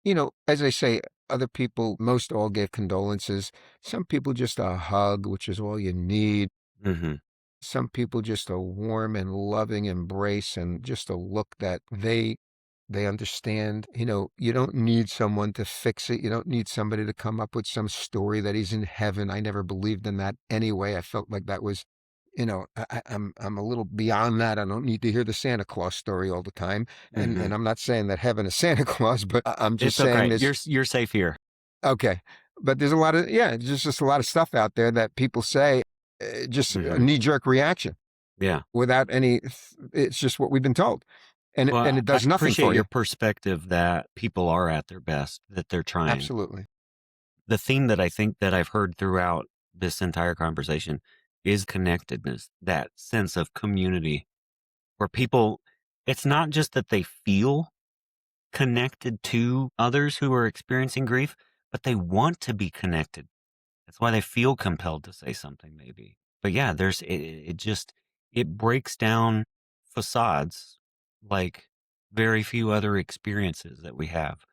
As I say, other people, most all gave condolences. Some people just a hug, which is all you need. Hmm. Some people just a warm and loving embrace and just a look that they understand. You don't need someone to fix it. You don't need somebody to come up with some story that he's in heaven. I never believed in that anyway. I felt like that was, I'm a little beyond that. I don't need to hear the Santa Claus story all the time. And Hmm. and I'm not saying that heaven is Santa Claus, but I'm just It's saying okay. this. You're safe here. Okay. But there's a lot of, yeah, there's just a lot of stuff out there that people say, just a Hmm. knee jerk reaction Yeah. without any, it's just what we've been told. And Well, it I does nothing appreciate for your you. perspective that people are at their best, that they're trying. Absolutely. The theme that I think that I've heard throughout this entire conversation is connectedness, that sense of community where people, it's not just that they feel connected to others who are experiencing grief, but they want to be connected. That's why they feel compelled to say something, maybe. But yeah, it just, it breaks down facades like very few other experiences that we have.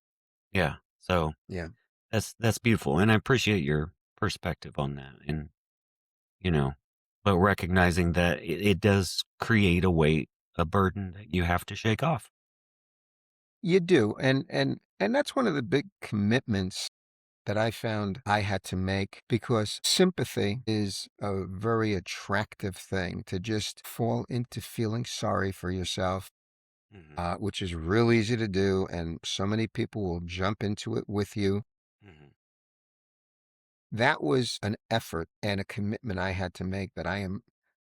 Yeah. So Yeah. that's beautiful. And I appreciate your perspective on that. And, you know, but recognizing that it does create a weight, a burden that you have to shake off. You do. And that's one of the big commitments that I found I had to make, because sympathy is a very attractive thing, to just fall into feeling sorry for yourself, Hmm. which is real easy to do. And so many people will jump into it with you. Hmm. That was an effort and a commitment I had to make, that I am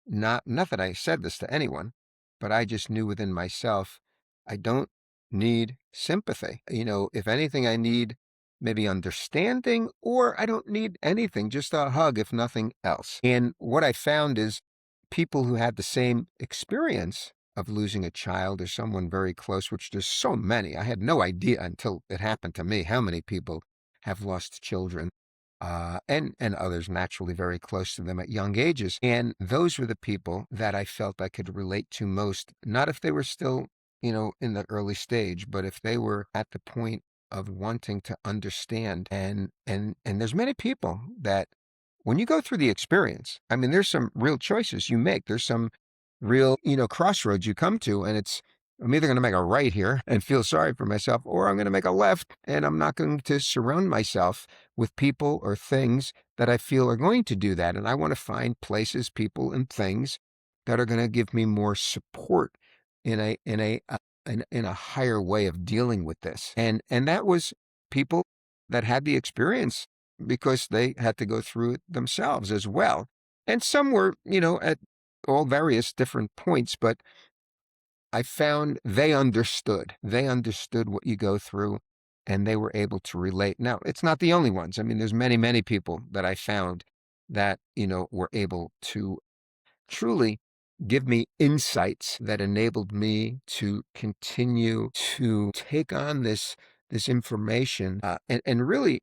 not that I said this to anyone, but I just knew within myself, I don't need sympathy. If anything, I need maybe understanding, or I don't need anything, just a hug, if nothing else. And what I found is people who had the same experience of losing a child or someone very close, which there's so many. I had no idea until it happened to me how many people have lost children, and others naturally very close to them at young ages. And those were the people that I felt I could relate to most, not if they were still, in the early stage, but if they were at the point of wanting to understand. And there's many people that when you go through the experience, I mean, there's some real choices you make. There's some real, crossroads you come to, and I'm either going to make a right here and feel sorry for myself, or I'm going to make a left, and I'm not going to surround myself with people or things that I feel are going to do that. And I want to find places, people, and things that are going to give me more support in a higher way of dealing with this. And that was people that had the experience, because they had to go through it themselves as well. And some were, at all various different points, but I found they understood. They understood what you go through, and they were able to relate. Now, it's not the only ones. I mean, there's many, many people that I found that, were able to truly give me insights that enabled me to continue to take on this information, and really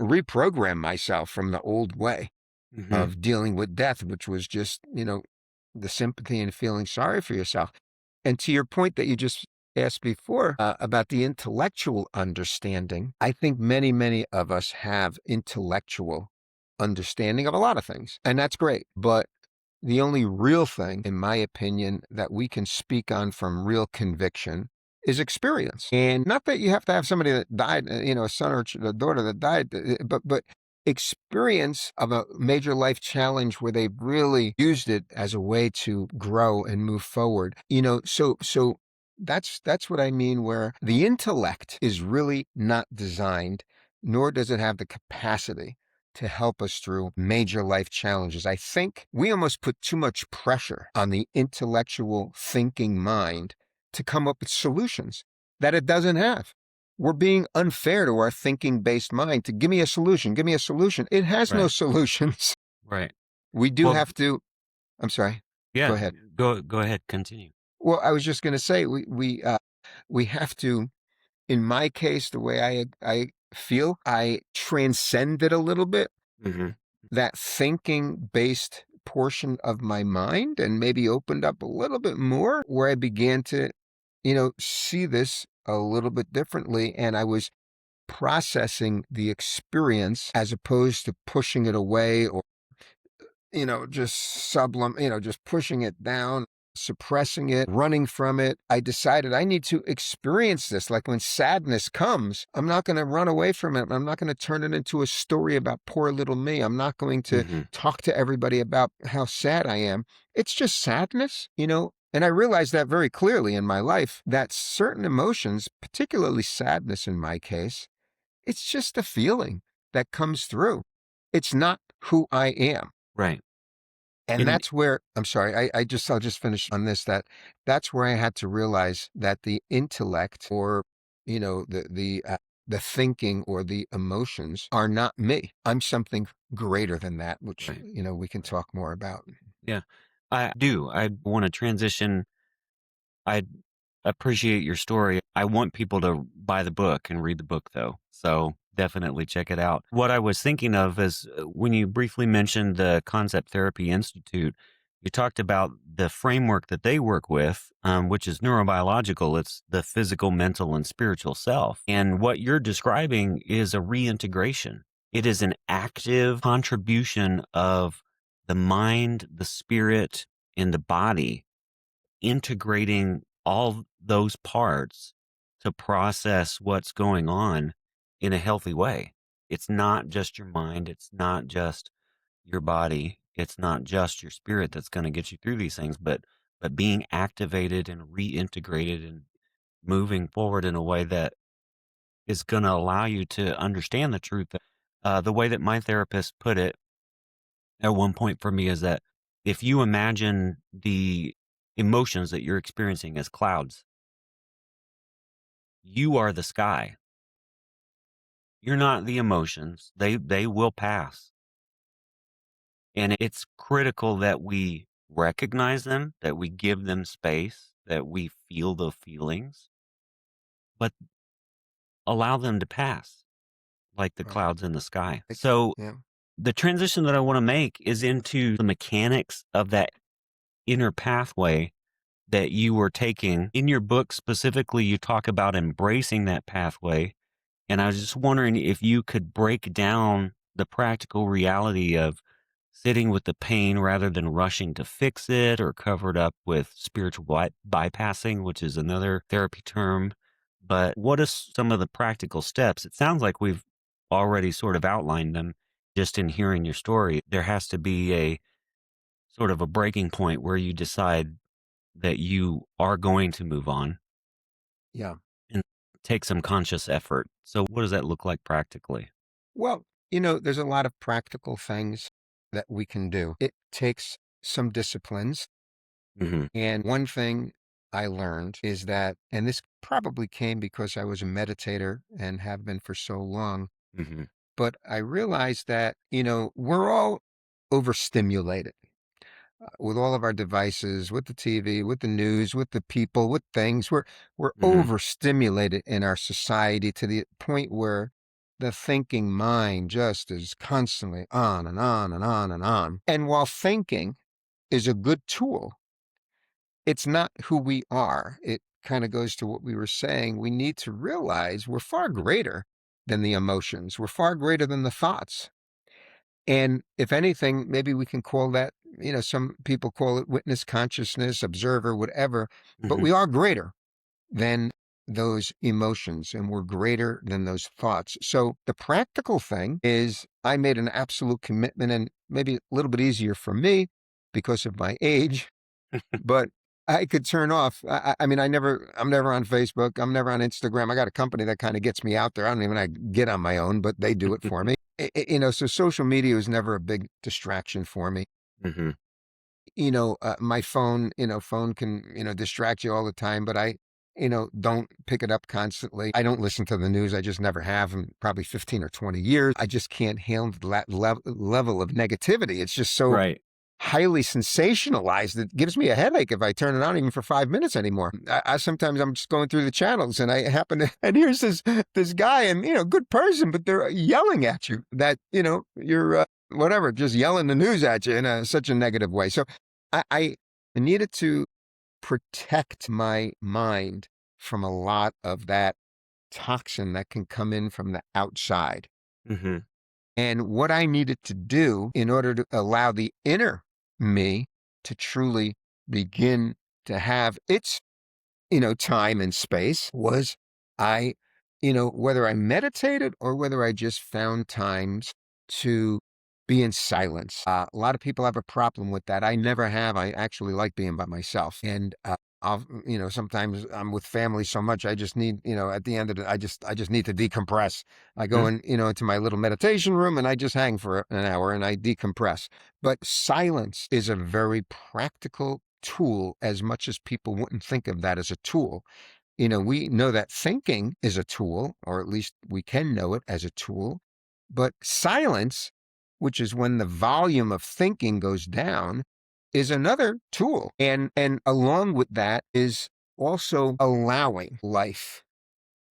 reprogram myself from the old way Hmm. of dealing with death, which was just, the sympathy and feeling sorry for yourself. And to your point that you just asked before, about the intellectual understanding, I think many, many of us have intellectual understanding of a lot of things, and that's great. But the only real thing, in my opinion, that we can speak on from real conviction is experience. And not that you have to have somebody that died, a son or a daughter that died, but experience of a major life challenge where they've really used it as a way to grow and move forward. So that's what I mean, where the intellect is really not designed, nor does it have the capacity to help us through major life challenges. I think we almost put too much pressure on the intellectual thinking mind to come up with solutions that it doesn't have. We're being unfair to our thinking based mind to give me a solution, give me a solution. It has no Right. solutions. Right. We do Well, have to, I'm sorry, go yeah, ahead. go ahead, continue. Well, I was just going to say, we have to, in my case, the way I feel. I transcended a little bit Hmm. that thinking based portion of my mind and maybe opened up a little bit more where I began to, see this a little bit differently. And I was processing the experience as opposed to pushing it away or just just pushing it down, suppressing it, running from it. I decided I need to experience this. Like when sadness comes, I'm not going to run away from it. I'm not going to turn it into a story about poor little me. I'm not going to Hmm. talk to everybody about how sad I am. It's just sadness. And I realized that very clearly in my life that certain emotions, particularly sadness in my case, it's just a feeling that comes through. It's not who I am. Right. And And that's where I'm sorry, I'll just finish on this, that's where I had to realize that the intellect or, the thinking or the emotions are not me. I'm something greater than that, which, right. we can Right. talk more about. Yeah. I do. I want to transition. I appreciate your story. I want people to buy the book and read the book, though. So definitely check it out. What I was thinking of is when you briefly mentioned the Concept Therapy Institute, you talked about the framework that they work with, which is neurobiological. It's the physical, mental, and spiritual self. And what you're describing is a reintegration. It is an active contribution of the mind, the spirit, and the body integrating all those parts to process what's going on in a healthy way. It's not just your mind, it's not just your body, it's not just your spirit that's going to get you through these things, but being activated and reintegrated and moving forward in a way that is going to allow you to understand the truth. The way that my therapist put it at one point for me is that if you imagine the emotions that you're experiencing as clouds, you are the sky. You're not the emotions. They will pass. And it's critical that we recognize them, that we give them space, that we feel the feelings, but allow them to pass like the Right. clouds in the sky. It, So yeah. the transition that I want to make is into the mechanics of that inner pathway that you were taking. In your book specifically, you talk about embracing that pathway. And I was just wondering if you could break down the practical reality of sitting with the pain rather than rushing to fix it or cover it up with spiritual bypassing, which is another therapy term. But what are some of the practical steps? It sounds like we've already sort of outlined them just in hearing your story. There has to be a sort of a breaking point where you decide that you are going to move on Yeah. and take some conscious effort. So, what does that look like practically? Well, there's a lot of practical things that we can do. It takes some disciplines. Hmm. And one thing I learned is that, and this probably came because I was a meditator and have been for so long, Hmm. but I realized that, we're all overstimulated with all of our devices, with the TV, with the news, with the people, with things. We're Hmm. overstimulated in our society to the point where the thinking mind just is constantly on and on and on and on. And while thinking is a good tool, it's not who we are. It kind of goes to what we were saying. We need to realize we're far greater than the emotions. We're far greater than the thoughts. And if anything, maybe we can call that, some people call it witness consciousness, observer, whatever, but Hmm. we are greater than those emotions and we're greater than those thoughts. So the practical thing is I made an absolute commitment and maybe a little bit easier for me because of my age, but I could turn off. I mean, I'm never on Facebook. I'm never on Instagram. I got a company that kind of gets me out there. I don't even get on my own, but they do it for me. So social media was never a big distraction for me. Hmm. My phone, phone can, distract you all the time, but I, don't pick it up constantly. I don't listen to the news. I just never have in probably 15 or 20 years. I just can't handle that level of negativity. It's just so Right. highly sensationalized. It gives me a headache if I turn it on even for 5 minutes anymore. I sometimes I'm just going through the channels and I happen to, and here's this guy, and good person, but they're yelling at you that you're whatever, just yelling the news at you in such a negative way. So I needed to protect my mind from a lot of that toxin that can come in from the outside. Mm-hmm. And what I needed to do in order to allow the inner me to truly begin to have its, time and space was I, whether I meditated or whether I just found times to be in silence. A lot of people have a problem with that. I never have. I actually like being by myself. And sometimes I'm with family so much. I just need, at the end of it, I just need to decompress. I go in, into my little meditation room and I just hang for an hour and I decompress. But silence is a very practical tool, as much as people wouldn't think of that as a tool. We know that thinking is a tool, or at least we can know it as a tool, but silence, which is when the volume of thinking goes down, is another tool. And along with that is also allowing life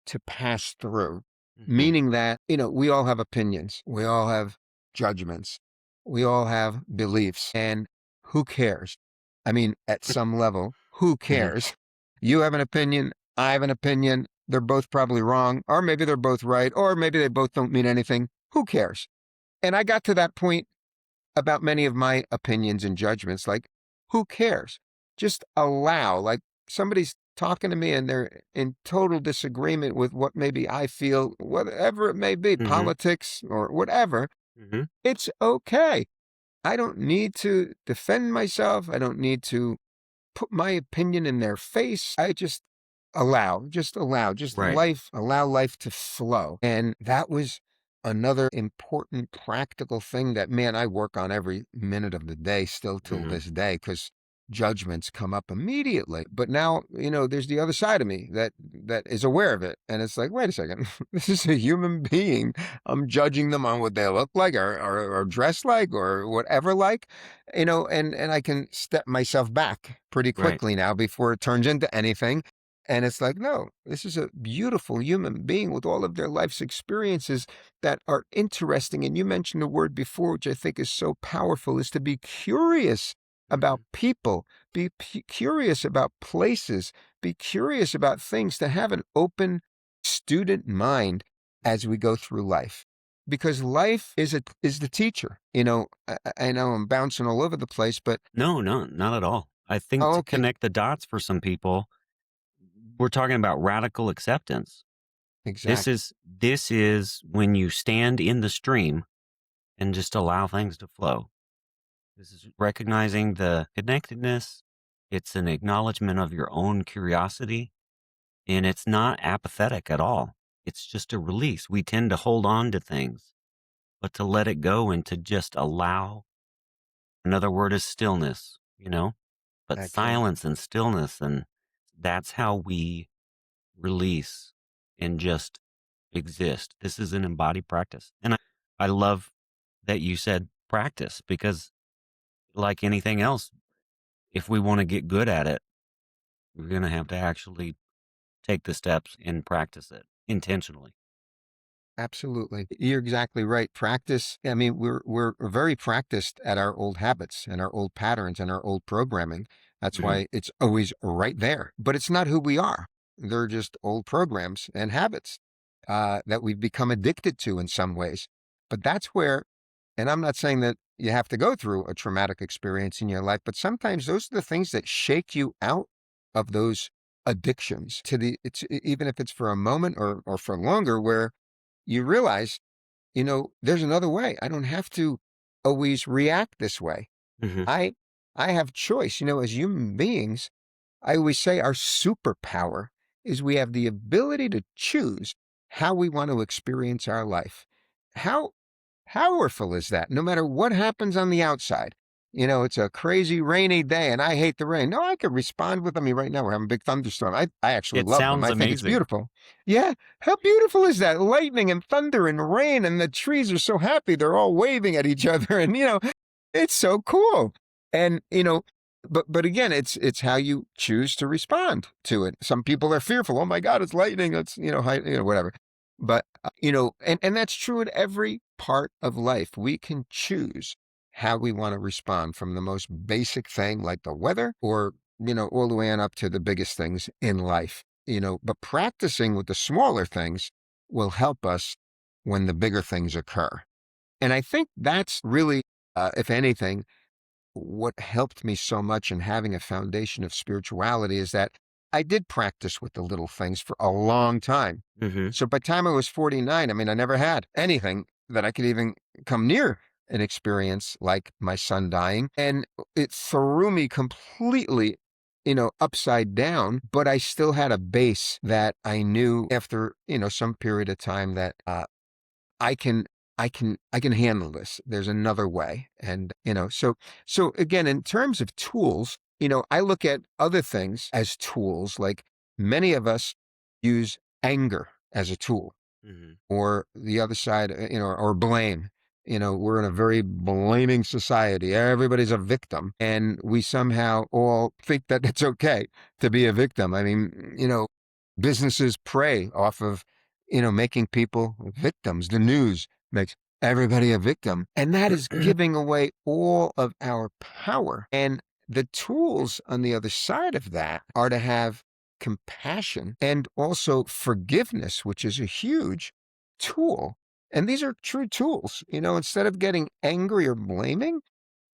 to pass through, Mm-hmm. meaning that, we all have opinions, we all have judgments, we all have beliefs, and who cares? I mean, at some level, who Mm-hmm. cares? You have an opinion, I have an opinion, they're both probably wrong, or maybe they're both right, or maybe they both don't mean anything. Who cares? And I got to that point about many of my opinions and judgments. Like, who cares? Just allow, like, somebody's talking to me and they're in total disagreement with what maybe I feel, whatever it may be, Mm-hmm. politics or whatever. Mm-hmm. It's okay. I don't need to defend myself. I don't need to put my opinion in their face. I just allow, Right. allow life to flow. And that was another important practical thing that, man, I work on every minute of the day still till Mm-hmm. this day, because judgments come up immediately. But now, there's the other side of me that is aware of it. And it's like, wait a second, this is a human being. I'm judging them on what they look like or dress like or whatever like, and I can step myself back pretty Right. quickly now before it turns into anything. And it's like, no, this is a beautiful human being with all of their life's experiences that are interesting. And you mentioned a word before, which I think is so powerful, is to be curious Mm-hmm. about people, be curious about places, be curious about things, to have an open student mind as we go through life. Because life is the teacher. I know I'm bouncing all over the place, but No, no, not at all. I think oh, to okay, connect the dots for some people, we're talking about radical acceptance. exactly. This is when you stand in the stream and just allow things to flow. This is recognizing the connectedness. It's an acknowledgement of your own curiosity, and it's not apathetic at all. It's just a release. We tend to hold on to things, but to let it go and to just allow. Another word is stillness, but Excellent. silence and stillness. And that's how we release and just exist. This is an embodied practice. And I love that you said practice, because like anything else, if we want to get good at it, we're going to have to actually take the steps and practice it intentionally. Absolutely. You're exactly right. Practice. I mean, we're very practiced at our old habits and our old patterns and our old programming. That's Hmm. why it's always right there. But it's not who we are. They're just old programs and habits that we've become addicted to in some ways. But that's where, and I'm not saying that you have to go through a traumatic experience in your life, but sometimes those are the things that shake you out of those addictions even if it's for a moment or for longer, where you realize, there's another way. I don't have to always react this way. Hmm. I have choice. As human beings, I always say our superpower is we have the ability to choose how we want to experience our life. How powerful is that? No matter what happens on the outside. It's a crazy rainy day and I hate the rain. No, I could respond with, I mean, right now we're having a big thunderstorm. I actually It love them. sounds I think it's amazing. beautiful. Yeah. How beautiful is that? Lightning and thunder and rain, and the trees are so happy. They're all waving at each other. And, it's so cool. And, but again, it's how you choose to respond to it. Some people are fearful. Oh my God, it's lightning. It's, whatever. But, and that's true in every part of life. We can choose how we want to respond, from the most basic thing like the weather, or, all the way on up to the biggest things in life, but practicing with the smaller things will help us when the bigger things occur. And I think that's really, if anything, what helped me so much in having a foundation of spirituality, is that I did practice with the little things for a long time. Hmm. So by the time I was 49, I mean, I never had anything that I could even come near an experience like my son dying. And it threw me completely, upside down, but I still had a base that I knew after, some period of time that, I can I can handle this. There's another way. And, so again, in terms of tools, I look at other things as tools. Like, many of us use anger as a tool, Hmm. or the other side, or blame. We're in a very blaming society. Everybody's a victim, and we somehow all think that it's okay to be a victim. I mean, businesses prey off of, making people victims. The news makes everybody a victim, and that is giving away all of our power. And the tools on the other side of that are to have compassion and also forgiveness, which is a huge tool. And these are true tools. Instead of getting angry or blaming,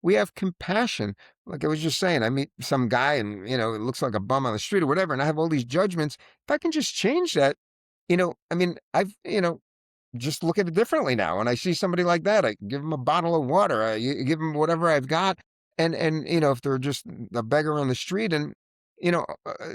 we have compassion. Like I was just saying, I meet some guy and, it looks like a bum on the street or whatever, and I have all these judgments. If I can just change that, I mean, just look at it differently now. When I see somebody like that, I give them a bottle of water. I give them whatever I've got. And if they're just a beggar on the street, and,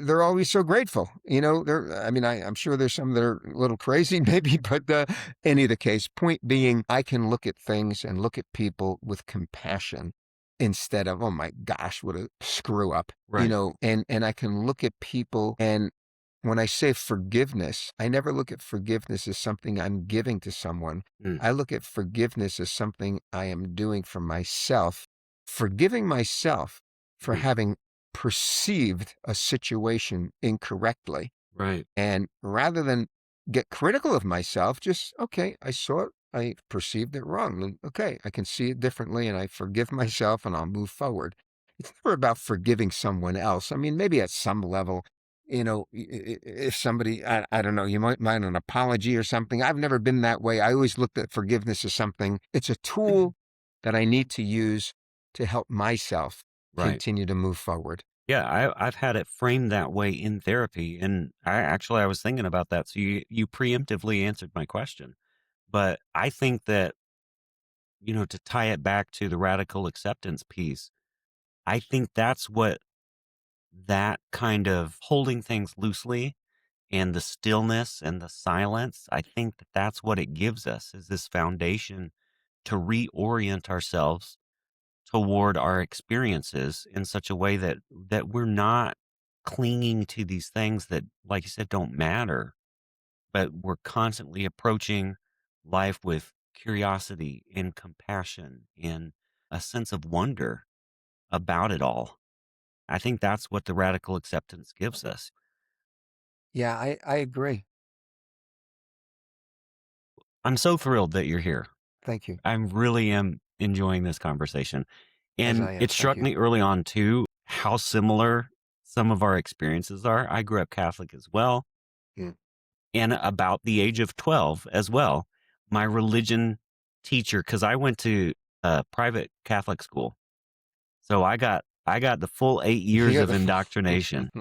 they're always so grateful. I mean, I'm sure there's some that are a little crazy maybe, but any of the case, point being, I can look at things and look at people with compassion, instead of, oh my gosh, what a screw up, Right. and I can look at people. And when I say forgiveness, I never look at forgiveness as something I'm giving to someone. Mm. I look at forgiveness as something I am doing for myself, forgiving myself for Mm. having perceived a situation incorrectly. Right. And rather than get critical of myself, just, okay, I saw it, I perceived it wrong. And okay, I can see it differently, and I forgive myself, and I'll move forward. It's never about forgiving someone else. I mean, maybe at some level, if somebody, I don't know, you might mind an apology or something. I've never been that way. I always looked at forgiveness as something, it's a tool that I need to use to help myself Right. continue to move forward. Yeah, I've had it framed that way in therapy, and I was thinking about that. So you preemptively answered my question, but I think that, to tie it back to the radical acceptance piece, I think that's what that kind of holding things loosely and the stillness and the silence, I think that that's what it gives us, is this foundation to reorient ourselves toward our experiences in such a way that we're not clinging to these things that, like you said, don't matter, but we're constantly approaching life with curiosity and compassion and a sense of wonder about it all. I think that's what the radical acceptance gives us. Yeah, I agree. I'm so thrilled that you're here. Thank you. I really am enjoying this conversation. As And I am. it Thank struck you. me early on too how similar some of our experiences are. I grew up Catholic as well. Mm. And about the age of 12 as well, my religion teacher, because I went to a private Catholic school. So I got the full 8 years Yeah, of indoctrination.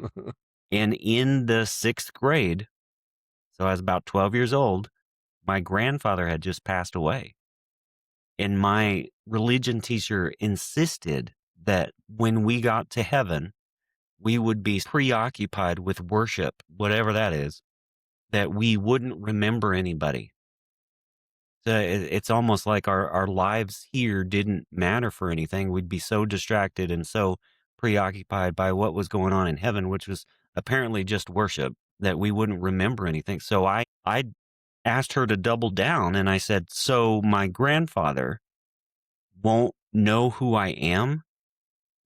And in the sixth grade, so I was about 12 years old, my grandfather had just passed away. And my religion teacher insisted that when we got to heaven, we would be preoccupied with worship, whatever that is, that we wouldn't remember anybody. So it's almost like our lives here didn't matter for anything. We'd be so distracted and so preoccupied by what was going on in heaven, which was apparently just worship, that we wouldn't remember anything. So I asked her to double down, and I said, so my grandfather won't know who I am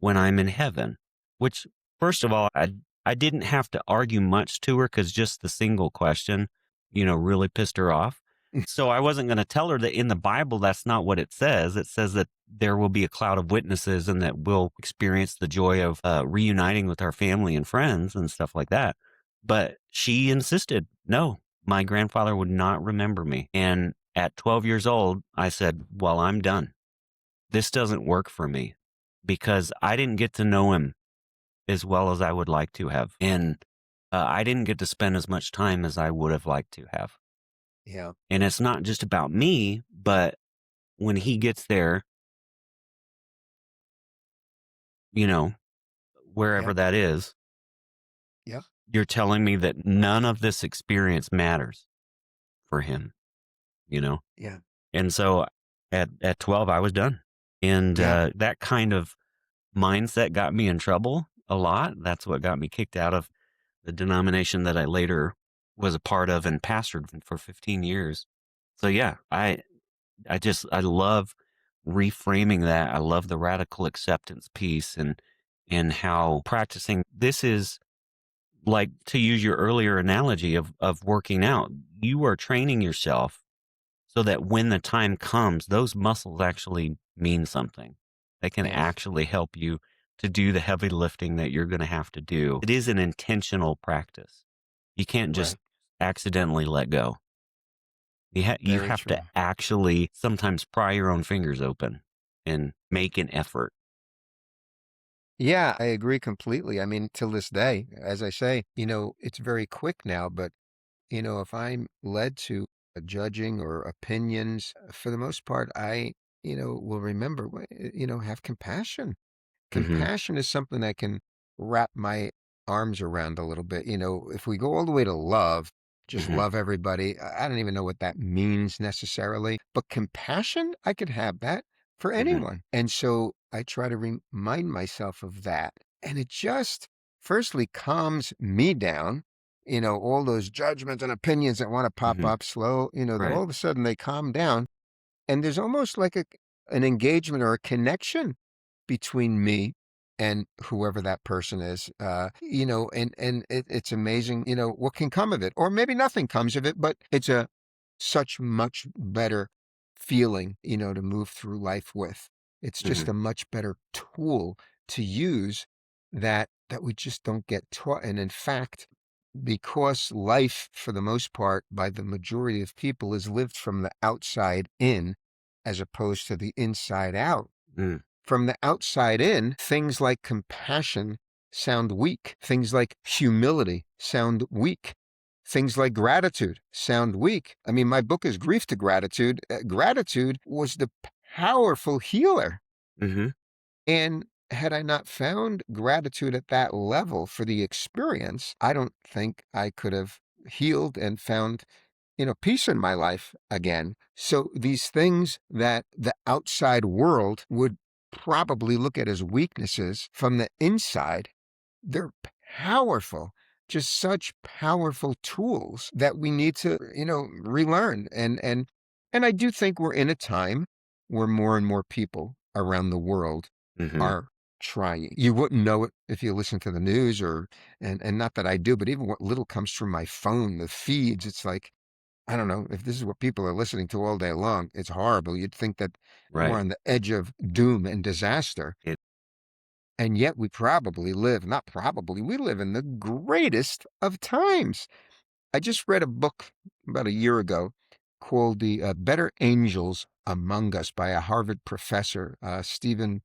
when I'm in heaven? Which, first of all, I didn't have to argue much to her because just the single question, really pissed her off. So I wasn't going to tell her that in the Bible, that's not what it says. It says that there will be a cloud of witnesses and that we'll experience the joy of reuniting with our family and friends and stuff like that. But she insisted, no, my grandfather would not remember me. And at 12 years old, I said, well, I'm done. This doesn't work for me because I didn't get to know him as well as I would like to have. And I didn't get to spend as much time as I would have liked to have. Yeah. And it's not just about me, but when he gets there, wherever Yeah. that is, Yeah. you're telling me that none of this experience matters for him, you know? Yeah. And so at 12, I was done. And Yeah. that kind of mindset got me in trouble a lot. That's what got me kicked out of the denomination that I later was a part of and pastored for 15 years. So yeah, I love reframing that. I love the radical acceptance piece and how practicing this is like, to use your earlier analogy of working out. You are training yourself so that when the time comes, those muscles actually mean something. They can Yes. actually help you to do the heavy lifting that you're going to have to do. It is an intentional practice. You can't just Right. accidentally let go. You Very have true. to actually sometimes pry your own fingers open and make an effort. Yeah, I agree completely. I mean, till this day, as I say, it's very quick now, but if I'm led to judging or opinions, for the most part, I, will remember, have compassion. Hmm. Compassion is something I can wrap my arms around a little bit. If we go all the way to love, just Hmm. love everybody. I don't even know what that means necessarily, but compassion, I could have that for Hmm. anyone. And so I try to remind myself of that. And it just, firstly, calms me down. All those judgments and opinions that want to pop Hmm. up slow, all Right. of a sudden they calm down. And there's almost like an engagement or a connection between me and whoever that person is, and it's amazing, what can come of it, or maybe nothing comes of it, but it's a such much better feeling, to move through life with. It's Hmm. just a much better tool to use that we just don't get taught. And in fact, because life, for the most part, by the majority of people, is lived from the outside in as opposed to the inside out. Mm. From the outside in, things like compassion sound weak. Things like humility sound weak. Things like gratitude sound weak. I mean, my book is Grief to Gratitude. Gratitude was the powerful healer. Hmm. And had I not found gratitude at that level for the experience, I don't think I could have healed and found, peace in my life again. So these things that the outside world would probably look at as weaknesses from the inside, they're powerful, just such powerful tools that we need to, relearn. And I do think we're in a time where more and more people around the world Hmm. are trying. You wouldn't know it if you listen to the news and not that I do, but even what little comes from my phone, the feeds, it's like, I don't know if this is what people are listening to all day long. It's horrible. You'd think that we're Right. on the edge of doom and disaster. It. And yet we probably live, not probably, we live in the greatest of times. I just read a book about a year ago called The Better Angels Among Us by a Harvard professor, Steven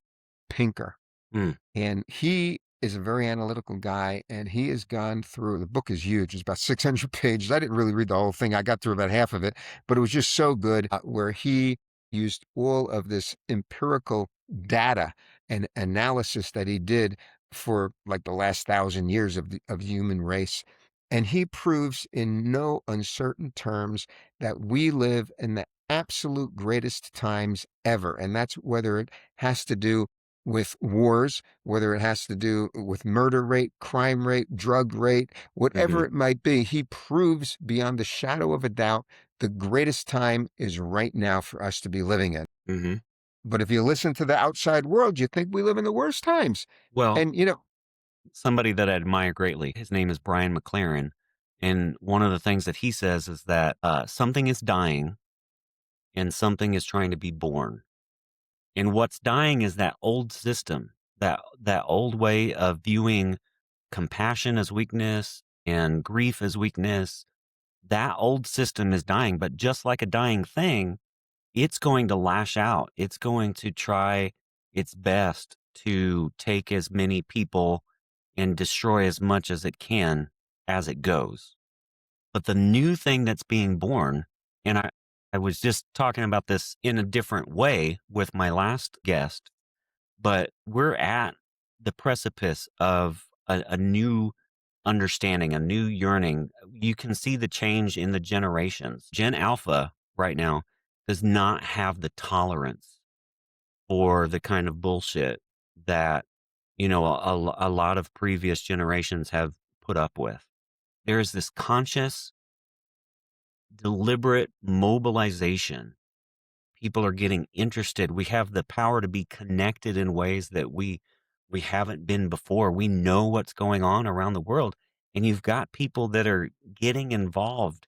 Pinker. Mm. And he is a very analytical guy, and he has gone through, the book is huge. It's about 600 pages. I didn't really read the whole thing. I got through about half of it, but it was just so good, where he used all of this empirical data and analysis that he did for like the last 1,000 years of the human race. And he proves in no uncertain terms that we live in the absolute greatest times ever. And that's whether it has to do with wars, whether it has to do with murder rate, crime rate, drug rate, whatever Hmm. it might be. He proves beyond the shadow of a doubt the greatest time is right now for us to be living in. Hmm. But if you listen to the outside world, you think we live in the worst times. Well, And, somebody that I admire greatly, his name is Brian McLaren. And one of the things that he says is that something is dying and something is trying to be born. And what's dying is that old system, that old way of viewing compassion as weakness and grief as weakness. That old system is dying, but just like a dying thing, it's going to lash out. It's going to try its best to take as many people and destroy as much as it can as it goes. But the new thing that's being born, and I was just talking about this in a different way with my last guest, but we're at the precipice of a new understanding, a new yearning. You can see the change in the generations. Gen Alpha right now does not have the tolerance for the kind of bullshit that, a lot of previous generations have put up with. There is this conscious, deliberate mobilization. People are getting interested. We have the power to be connected in ways that we haven't been before. We know what's going on around the world, and you've got people that are getting involved,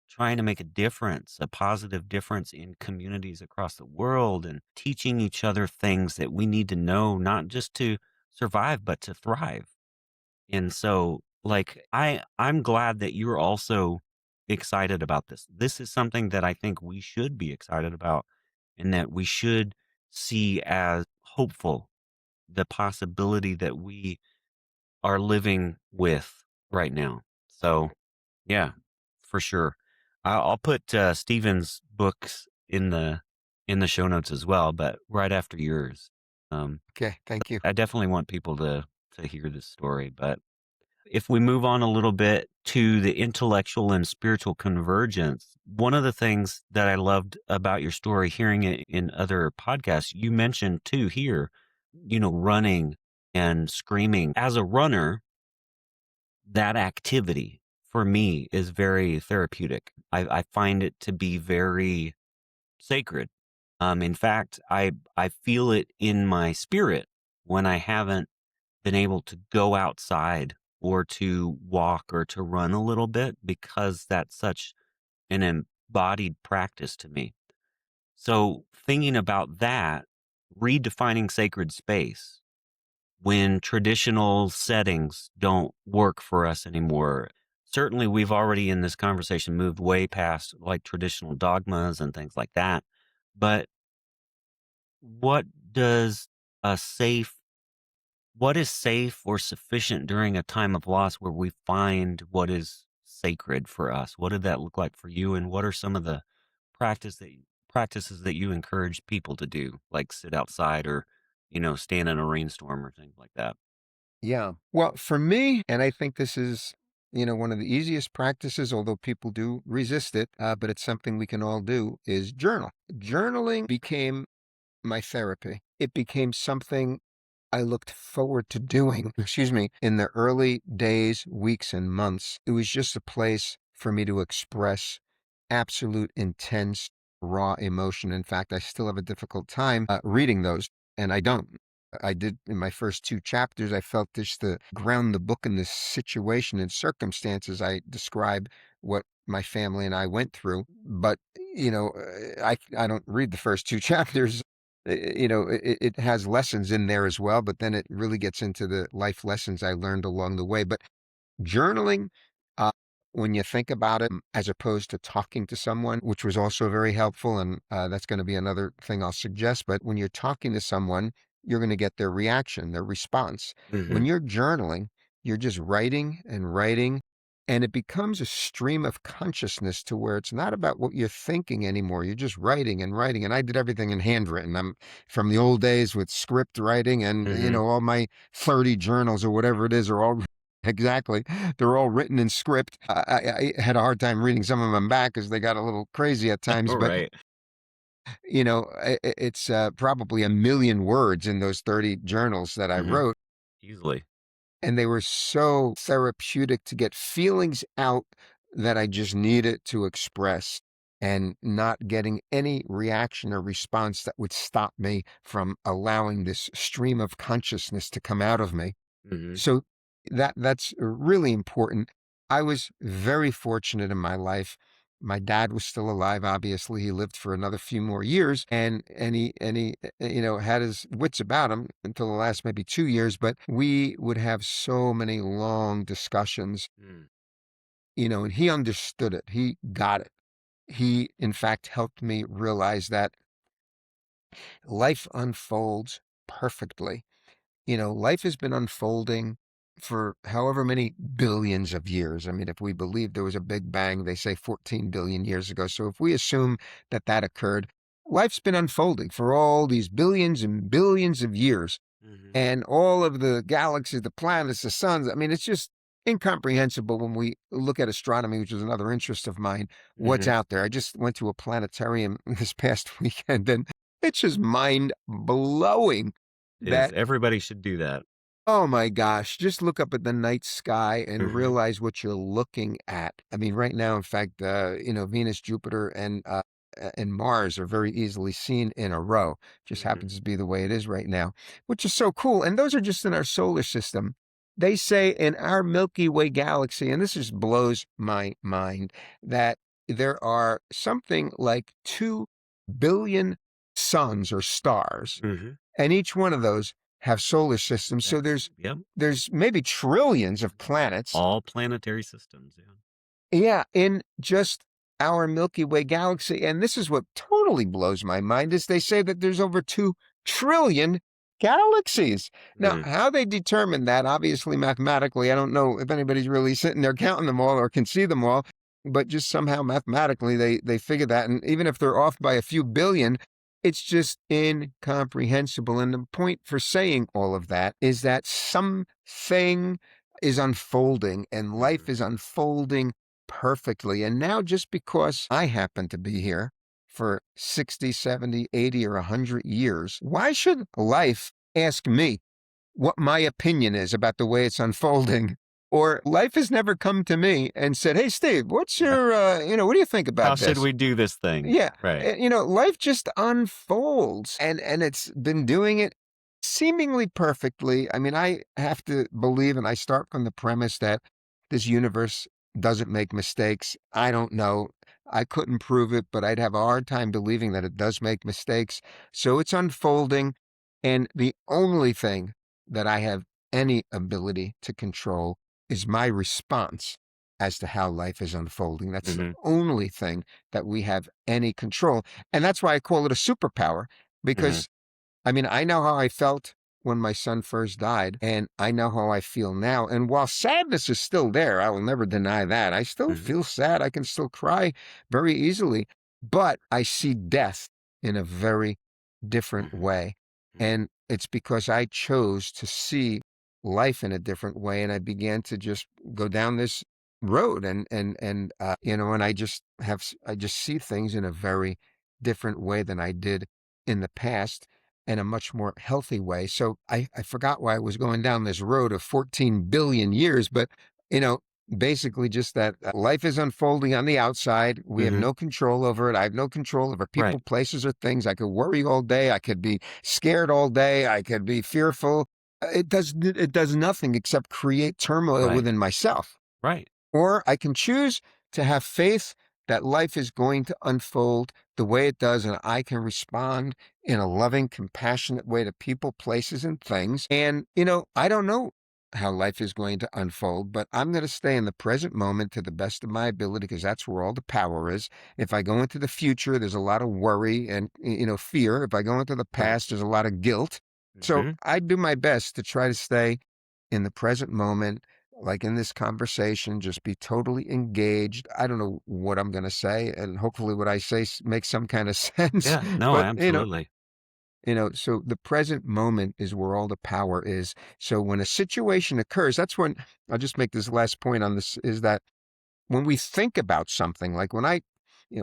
trying to make a difference, a positive difference in communities across the world, and teaching each other things that we need to know, not just to survive, but to thrive. And so, like, I'm glad that you're also excited about this. This is something that I think we should be excited about and that we should see as hopeful, the possibility that we are living with right now. So, yeah, for sure. I'll put Stephen's books in the show notes as well, but right after yours. okay, thank you. I definitely want people to hear this story. But if we move on a little bit to the intellectual and spiritual convergence, one of the things that I loved about your story, hearing it in other podcasts, you mentioned too here, running and screaming. As a runner, that activity for me is very therapeutic. I find it to be very sacred. In fact, I feel it in my spirit when I haven't been able to go outside or to walk or to run a little bit because that's such an embodied practice to me. So, thinking about that, redefining sacred space when traditional settings don't work for us anymore. Certainly, we've already in this conversation moved way past like traditional dogmas and things like that. But what does a safe what is safe or sufficient during a time of loss where we find what is sacred for us? What did that look like for you? And what are some of the practices that you encourage people to do, like sit outside or, stand in a rainstorm or things like that? Yeah. Well, for me, and I think this is, one of the easiest practices, although people do resist it, but it's something we can all do, is journal. Journaling became my therapy. It became something I looked forward to doing, excuse me, in the early days, weeks, and months. It was just a place for me to express absolute intense, raw emotion. In fact, I still have a difficult time reading those, and I don't. I did in my first two chapters. I felt just to ground the book in this situation and circumstances. I describe what my family and I went through, but I don't read the first two chapters. It has lessons in there as well, but then it really gets into the life lessons I learned along the way. But journaling, uh, when you think about it, as opposed to talking to someone, which was also very helpful, and that's going to be another thing I'll suggest. But when you're talking to someone, you're going to get their reaction, their response. When Hmm. you're journaling, you're just writing and writing, and it becomes a stream of consciousness to where it's not about what you're thinking anymore. You're just writing and writing. And I did everything in handwritten. I'm from the old days with script writing, and Hmm. all my 30 journals or whatever it is are all exactly. They're all written in script. I had a hard time reading some of them back because they got a little crazy at times. All But right. it's probably a million words in those 30 journals that I Hmm. wrote, Easily. and they were so therapeutic to get feelings out that I just needed to express. and not getting any reaction or response that would stop me from allowing this stream of consciousness to come out of me. Hmm. So that's really important. I was very fortunate in my life. My dad was still alive. Obviously, he lived for another few more years, and he had his wits about him until the last maybe 2 years. But we would have so many long discussions, Mm. and he understood it. He got it. He, in fact, helped me realize that life unfolds perfectly. Life has been unfolding for however many billions of years. I mean, if we believe there was a big bang, they say 14 billion years ago. So if we assume that that occurred, life's been unfolding for all these billions and billions of years. Hmm. And all of the galaxies, the planets, the suns. I mean, it's just incomprehensible when we look at astronomy, which is another interest of mine, what's Hmm. out there. I just went to a planetarium this past weekend, and it's just mind blowing Is that, everybody should do that. oh my gosh, just look up at the night sky and Hmm. realize what you're looking at. I mean, right now, in fact, Venus, Jupiter, and Mars are very easily seen in a row. Just Hmm. happens to be the way it is right now, which is so cool. And those are just in our solar system. They say in our Milky Way galaxy, and this just blows my mind, that there are something like 2 billion suns or stars, Hmm. and each one of those have solar systems. So That's, there's yep. there's maybe trillions of planets, All planetary systems. Yeah. yeah, in just our Milky Way galaxy. And this is what totally blows my mind is they say that there's over 2 trillion galaxies. Now, Mm. how they determine that, obviously mathematically, I don't know if anybody's really sitting there counting them all or can see them all, but just somehow mathematically they figure that. And even if they're off by a few billion, it's just incomprehensible. And the point for saying all of that is that something is unfolding and life Hmm. is unfolding perfectly. And now, just because I happen to be here for 60, 70, 80, or 100 years, why should life ask me what my opinion is about the way it's unfolding? Or life has never come to me and said, "Hey, Steve, what's Yeah. your, what do you think How about should this?" we do this thing? Yeah, Right. life just unfolds, and it's been doing it seemingly perfectly. I mean, I have to believe, and I start from the premise that this universe doesn't make mistakes. I don't know. I couldn't prove it, but I'd have a hard time believing that it does make mistakes. So it's unfolding, and the only thing that I have any ability to control is my response as to how life is unfolding. That's the Hmm. only thing that we have any control. And that's why I call it a superpower, Hmm. because I mean, I know how I felt when my son first died, and I know how I feel now. And while sadness is still there, I will never deny that. I still Hmm. feel sad. I can still cry very easily, but I see death in a very different Hmm. way. And it's because I chose to see life in a different way. And I began to just go down this road and I just see things in a very different way than I did in the past, in a much more healthy way. So I forgot why I was going down this road of 14 billion years, but you know, basically just that life is unfolding on the outside. We have Hmm. no control over it. I have no control over Right. people, places, or things. I could worry all day. I could be scared all day. I could be fearful. It does nothing except create turmoil Right. within myself. Right. Or I can choose to have faith that life is going to unfold the way it does, and I can respond in a loving, compassionate way to people, places, and things. And, I don't know how life is going to unfold, but I'm going to stay in the present moment to the best of my ability because that's where all the power is. If I go into the future, there's a lot of worry and, fear. If I go into the Right. past, there's a lot of guilt. So Hmm. I do my best to try to stay in the present moment, like in this conversation, just be totally engaged. I don't know what I'm going to say, and hopefully what I say makes some kind of sense. Yeah. No, But absolutely. so the present moment is where all the power is. So when a situation occurs, that's when I'll just make this last point on this is that when we think about something, like when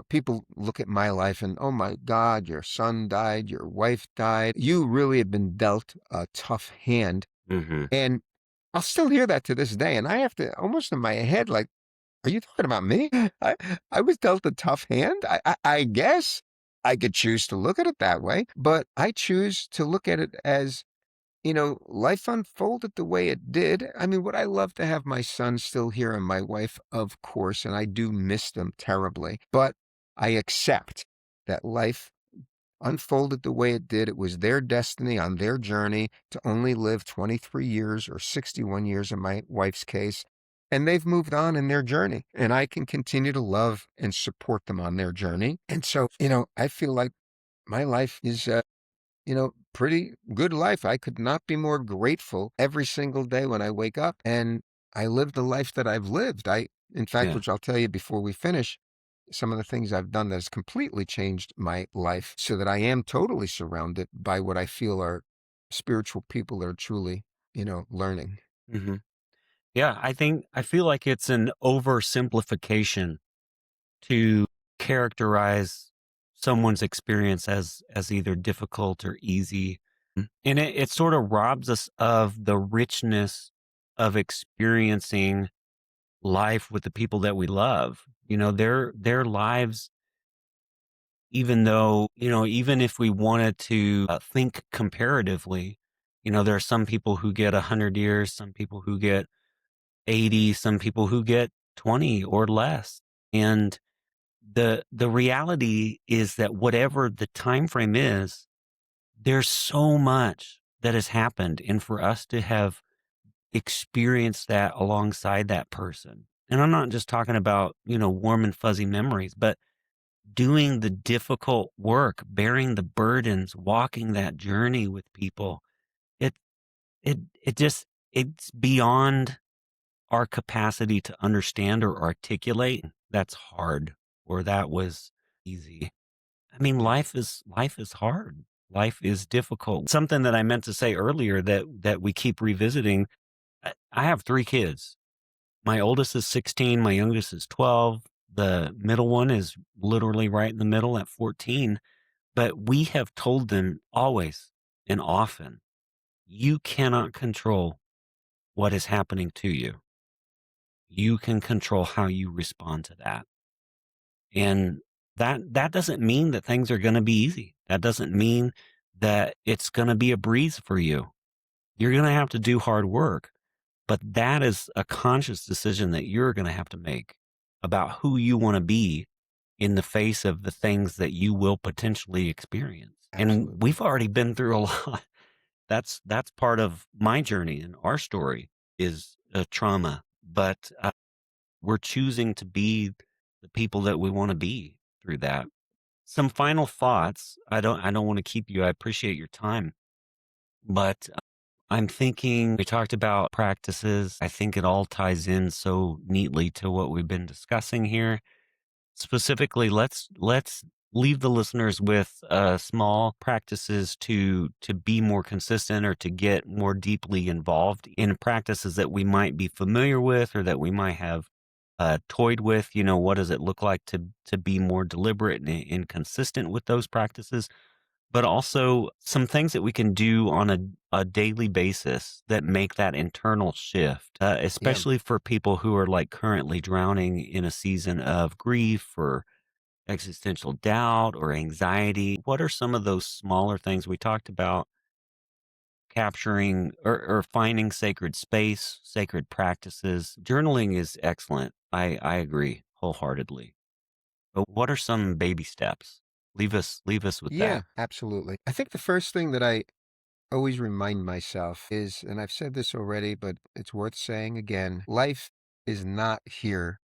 people look at my life and, oh my God, your son died, your wife died, you really have been dealt a tough hand. Hmm. And I'll still hear that to this day. And I have to almost in my head, like, Are you talking about me? I, I was dealt a tough hand. I guess I could choose to look at it that way, but I choose to look at it as, life unfolded the way it did. I mean, would I love to have my son still here and my wife? Of course, and I do miss them terribly, but I accept that life unfolded the way it did. It was their destiny on their journey to only live 23 years or 61 years in my wife's case. And they've moved on in their journey, and I can continue to love and support them on their journey. And so, I feel like my life is pretty good life. I could not be more grateful every single day when I wake up, and I live the life that I've lived. In fact, Yeah. which I'll tell you before we finish, some of the things I've done that has completely changed my life so that I am totally surrounded by what I feel are spiritual people that are truly, learning. hmm Yeah. I feel like it's an oversimplification to characterize someone's experience as either difficult or easy. And it sort of robs us of the richness of experiencing life with the people that we love. Their lives, even though, even if we wanted to think comparatively, there are some people who get 100 years, some people who get 80, some people who get 20 or less. And the reality is that whatever the time frame is, there's so much that has happened, and for us to have experienced that alongside that person, and I'm not just talking about, warm and fuzzy memories, but doing the difficult work, bearing the burdens, walking that journey with people, it it just it's beyond our capacity to understand or articulate. That's hard, or that was easy. I mean, life is hard. Life is difficult. Something that I meant to say earlier that we keep revisiting. I have 3 kids. My oldest is 16, my youngest is 12. The middle one is literally right in the middle at 14. But we have told them always and often, you cannot control what is happening to you. You can control how you respond to that. And that doesn't mean that things are going to be easy. That doesn't mean that it's going to be a breeze for you. You're going to have to do hard work, but that is a conscious decision that you're going to have to make about who you want to be in the face of the things that you will potentially experience. And Absolutely. we've already been through a lot. That's part of my journey, and our story is a trauma, but we're choosing to be the people that we want to be through that. Some final thoughts. I don't want to keep you. I appreciate your time, but I'm thinking we talked about practices. I think it all ties in so neatly to what we've been discussing here. Specifically, let's leave the listeners with small practices to be more consistent, or to get more deeply involved in practices that we might be familiar with, or that we might have toyed with. What does it look like to be more deliberate and consistent with those practices? But also some things that we can do on a daily basis that make that internal shift, Yeah. especially for people who are like currently drowning in a season of grief or existential doubt or anxiety. What are some of those smaller things we talked about? Capturing or finding sacred space, sacred practices. Journaling is excellent. I agree wholeheartedly. But what are some baby steps? Leave us with Yeah, that. absolutely. I think the first thing that I always remind myself is, and I've said this already, but it's worth saying again, life is not here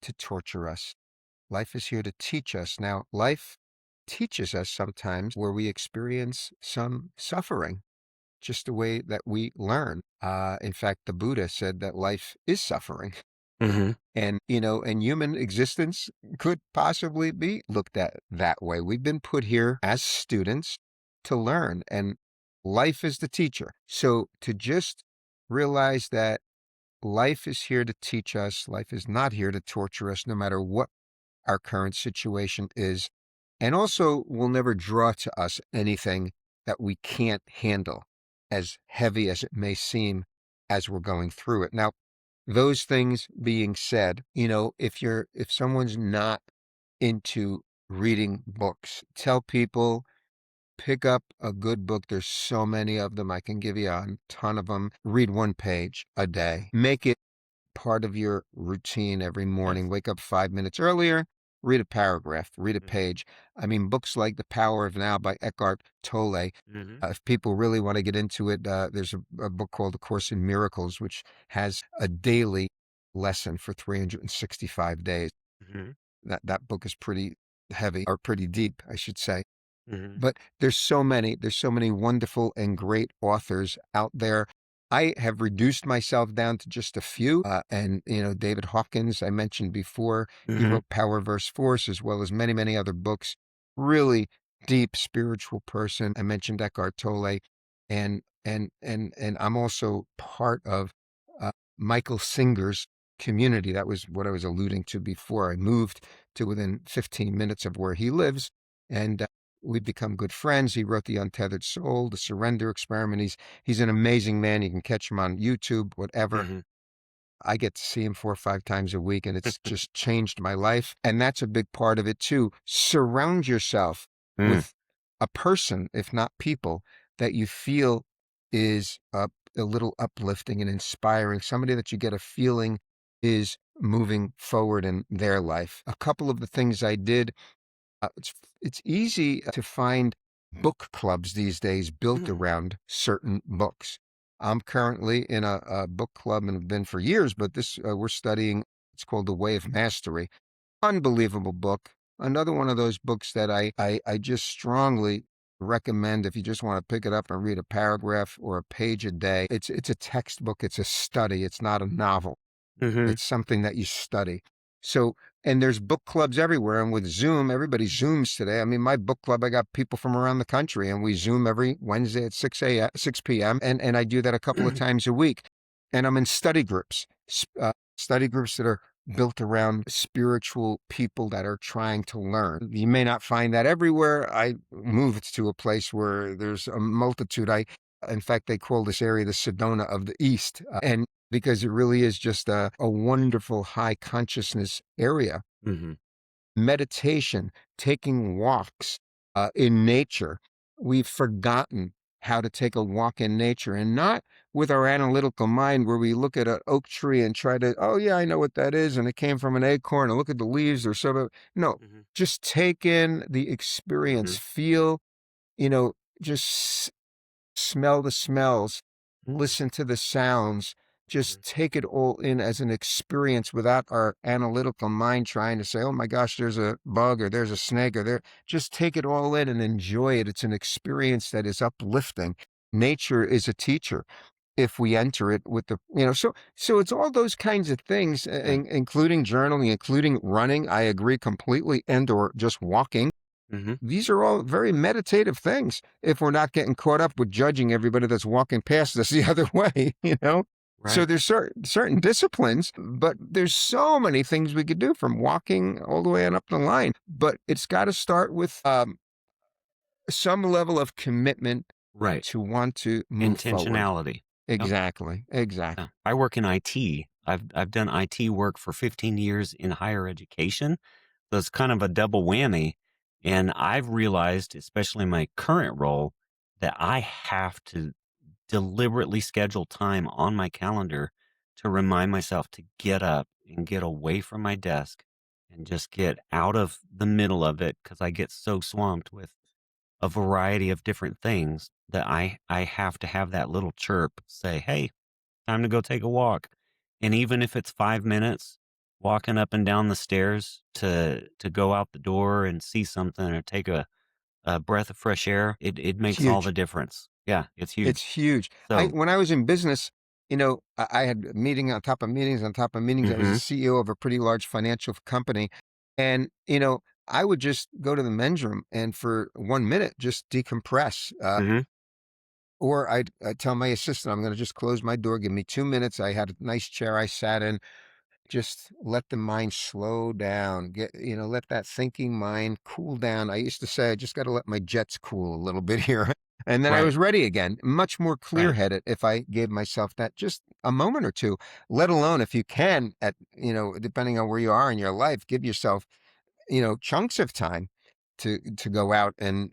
to torture us. Life is here to teach us. Now, life teaches us sometimes where we experience some suffering, just the way that we learn. In fact, the Buddha said that life is suffering. hmm And, and human existence could possibly be looked at that way. We've been put here as students to learn, and life is the teacher. So to just realize that life is here to teach us, life is not here to torture us, no matter what our current situation is. And also will never draw to us anything that we can't handle, as heavy as it may seem as we're going through it. Now, Those things being said, if someone's not into reading books, tell people, pick up a good book. There's so many of them. I can give you a ton of them. Read one page a day. Make it part of your routine every morning. Yes. Wake up 5 minutes earlier, read a paragraph, read a Mhm. page. I mean, books like The Power of Now by Eckhart Tolle. Mhm. If people really want to get into it, there's a book called A Course in Miracles, which has a daily lesson for 365 days. Mhm. That book is pretty heavy, or pretty deep, I should say. Mhm. But there's so many wonderful and great authors out there. I have reduced myself down to just a few. And, David Hawkins, I mentioned before, he Mhm. wrote Power versus Force, as well as many, many other books. Really deep spiritual person. I mentioned Eckhart Tolle. And I'm also part of Michael Singer's community. That was what I was alluding to before. I moved to within 15 minutes of where he lives. And we've become good friends. He wrote The Untethered Soul, The Surrender Experiment. He's an amazing man. You can catch him on YouTube, whatever. Mhm. I get to see him 4 or 5 times a week, and it's just changed my life. And that's a big part of it too. Surround yourself Mm. with a person, if not people, that you feel is a little uplifting and inspiring. Somebody that you get a feeling is moving forward in their life. A couple of the things I did, it's easy to find book clubs these days built Mm. around certain books. I'm currently in a book club and have been for years, but this we're studying. It's called The Way of Mastery. Unbelievable book. Another one of those books that I just strongly recommend if you just want to pick it up and read a paragraph or a page a day. It's a textbook. It's a study. It's not a novel. Mhm. It's something that you study. So, and there's book clubs everywhere. And with Zoom, everybody Zooms today. I mean, my book club, I got people from around the country, and we Zoom every Wednesday at 6 p.m. And I do that a couple of times a week. And I'm in study groups that are built around spiritual people that are trying to learn. You may not find that everywhere. I moved to a place where there's a multitude. In fact, they call this area the Sedona of the East. And because it really is just a wonderful high consciousness area. Mhm. Meditation, taking walks in nature. We've forgotten how to take a walk in nature, and not with our analytical mind where we look at an oak tree and try to, oh, yeah, I know what that is. And it came from an acorn, and look at the leaves or so. No, Mhm. just take in the experience, Mhm. feel, you know, just smell the smells, Mhm. listen to the sounds, Mhm. just take it all in as an experience without our analytical mind trying to say, oh my gosh, there's a bug or there's a snake or there. Just take it all in and enjoy it. It's an experience that is uplifting. Nature is a teacher if we enter it with so it's all those kinds of things, Yeah. including journaling, including running. I agree completely, and or just walking. Mhm. These are all very meditative things if we're not getting caught up with judging everybody that's walking past us the other way. So Right. there's certain disciplines, but there's so many things we could do from walking all the way on up the line. But it's got to start with some level of commitment Right. to want to move forward. Intentionality. Yep. Exactly. Yeah. Exactly. I work in IT. I've done IT work for 15 years in higher education. So it's kind of a double whammy. And I've realized, especially in my current role, that I have to deliberately schedule time on my calendar to remind myself to get up and get away from my desk and just get out of the middle of it because I get so swamped with a variety of different things that I have to have that little chirp say, "Hey, time to go take a walk." And even if it's 5 minutes walking up and down the stairs to go out the door and see something or take a breath of fresh air, it It's makes all the huge. difference. Yeah, it's It's huge. huge. So, When I was in business, I had meeting on top of meetings on top of meetings. I was the mhm, CEO of a pretty large financial company. And, I would just go to the men's room and for 1 minute, just decompress. mhm, Or I'd tell my assistant, I'm going to just close my door. Give me 2 minutes. I had a nice chair I sat in. Just let the mind slow down. Let that thinking mind cool down. I used to say, I just got to let my jets cool a little bit here. And then I right, was ready again, much more clear right, headed if I gave myself that just a moment or two, let alone if you can at, depending on where you are in your life, give yourself, chunks of time to go out and,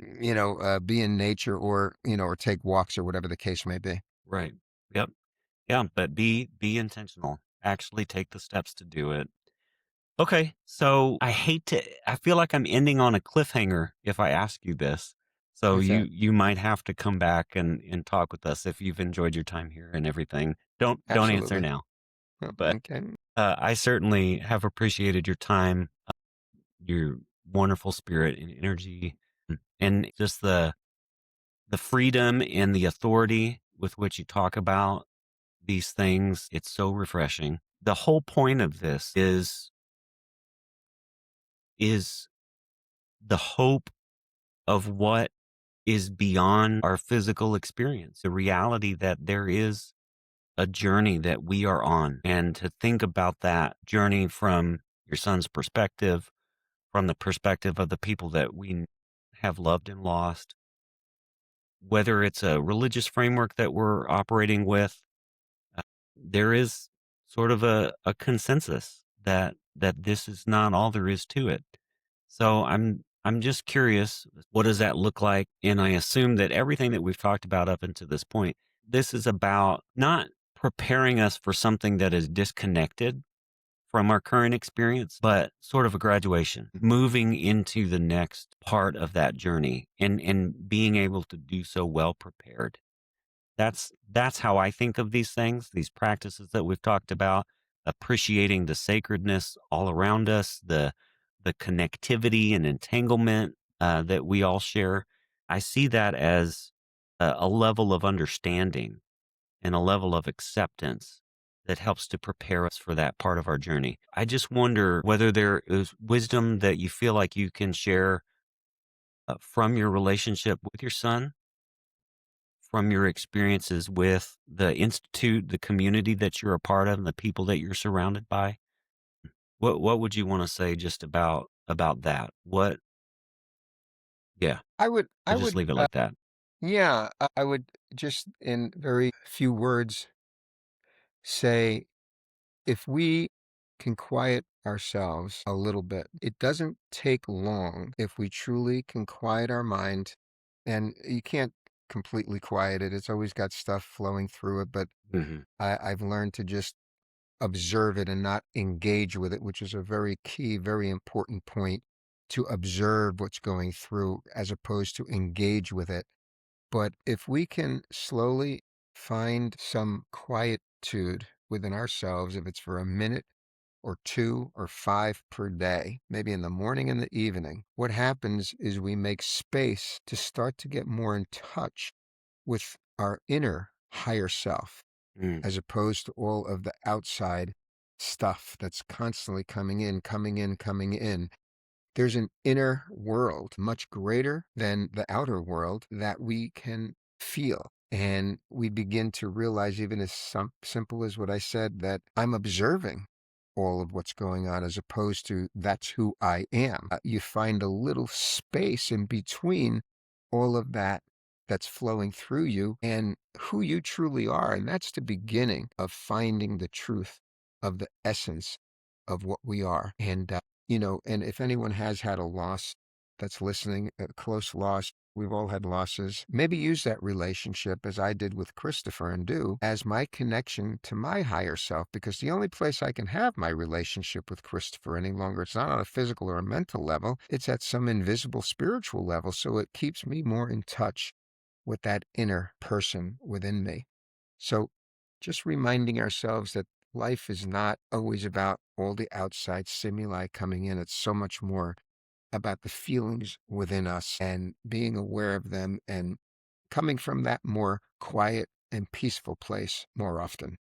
be in nature or, or take walks or whatever the case may be. Right. Yep. Yeah, but be intentional. Actually take the steps to do it. Okay, so I feel like I'm ending on a cliffhanger if I ask you this. So What's that? you might have to come back and talk with us if you've enjoyed your time here and everything. Don't answer Absolutely. now. Oh, But okay. I certainly have appreciated your time, your wonderful spirit and energy, and just the freedom and the authority with which you talk about these things. It's so refreshing. The whole point of this is the hope of what is beyond our physical experience, the reality that there is a journey that we are on, and to think about that journey from your son's perspective, from the perspective of the people that we have loved and lost, whether it's a religious framework that we're operating with, uh, there is sort of a consensus that this is not all there is to it. So I'm just curious, what does that look like? And I assume that everything that we've talked about up until this point, this is about not preparing us for something that is disconnected from our current experience, but sort of a graduation, moving into the next part of that journey and being able to do so well prepared. That's how I think of these things, these practices that we've talked about, appreciating the sacredness all around us, the connectivity and entanglement that we all share. I see that as a level of understanding and a level of acceptance that helps to prepare us for that part of our journey. I just wonder whether there is wisdom that you feel like you can share from your relationship with your son, from your experiences with the institute, the community that you're a part of, and the people that you're surrounded by. What would you want to say just about that? What? Yeah, I we'll just would, leave it like that. yeah, I would just in very few words say, if we can quiet ourselves a little bit, it doesn't take long if we truly can quiet our mind. And you can't completely quiet it, it's always got stuff flowing through it. But Hmm. I've learned to just observe it and not engage with it, which is a very key, very important point, to observe what's going through as opposed to engage with it. But if we can slowly find some quietude within ourselves, if it's for a minute or two or five per day, maybe in the morning and the evening, what happens is we make space to start to get more in touch with our inner higher self, Mm, as opposed to all of the outside stuff that's constantly coming in, coming in, coming in. There's an inner world much greater than the outer world that we can feel. And we begin to realize, even as simple as what I said, that I'm observing all of what's going on as opposed to that's who I am. You find a little space in between all of that that's flowing through you and who you truly are. And that's the beginning of finding the truth of the essence of what we are. And if anyone has had a loss that's listening, a close loss, we've all had losses, maybe use that relationship, as I did with Christopher and do, as my connection to my higher self, because the only place I can have my relationship with Christopher any longer, it's not on a physical or a mental level, it's at some invisible spiritual level. So it keeps me more in touch with that inner person within me. So just reminding ourselves that life is not always about all the outside stimuli coming in. It's so much more about the feelings within us and being aware of them and coming from that more quiet and peaceful place more often.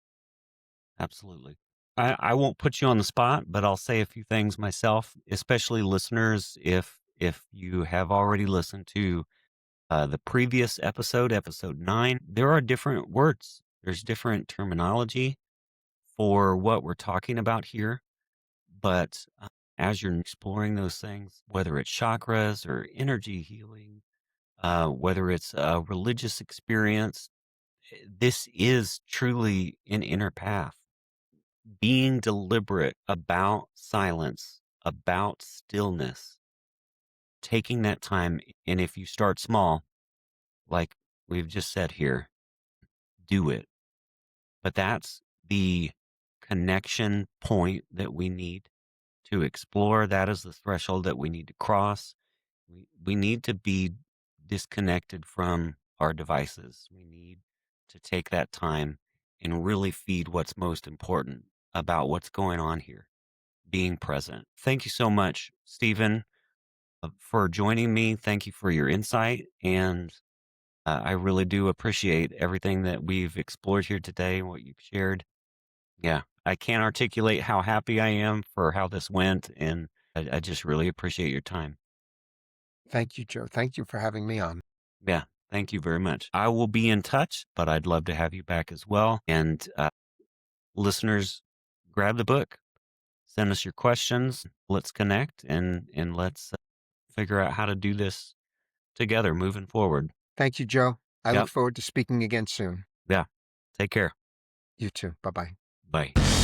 absolutely. I won't put you on the spot, but I'll say a few things myself, especially listeners. If you have already listened to the previous episode, episode 9, there are different words. There's different terminology for what we're talking about here. But as you're exploring those things, whether it's chakras or energy healing, whether it's a religious experience, this is truly an inner path. Being deliberate about silence, about stillness, taking that time. And if you start small, like we've just said here, do it. But that's the connection point that we need to explore. That is the threshold that we need to cross. We need to be disconnected from our devices. We need to take that time and really feed what's most important about what's going on here, being present. Thank you so much, Stephen, for joining me. Thank you for your insight. And I really do appreciate everything that we've explored here today and what you've shared. Yeah, I can't articulate how happy I am for how this went. And I just really appreciate your time. Thank you, Joe. Thank you for having me on. Yeah, thank you very much. I will be in touch, but I'd love to have you back as well. And listeners, grab the book, send us your questions. Let's connect and let's figure out how to do this together moving forward. Thank you, Joe. I look Yep. forward to speaking again soon. Yeah. Take care. You too. Bye-bye. Bye.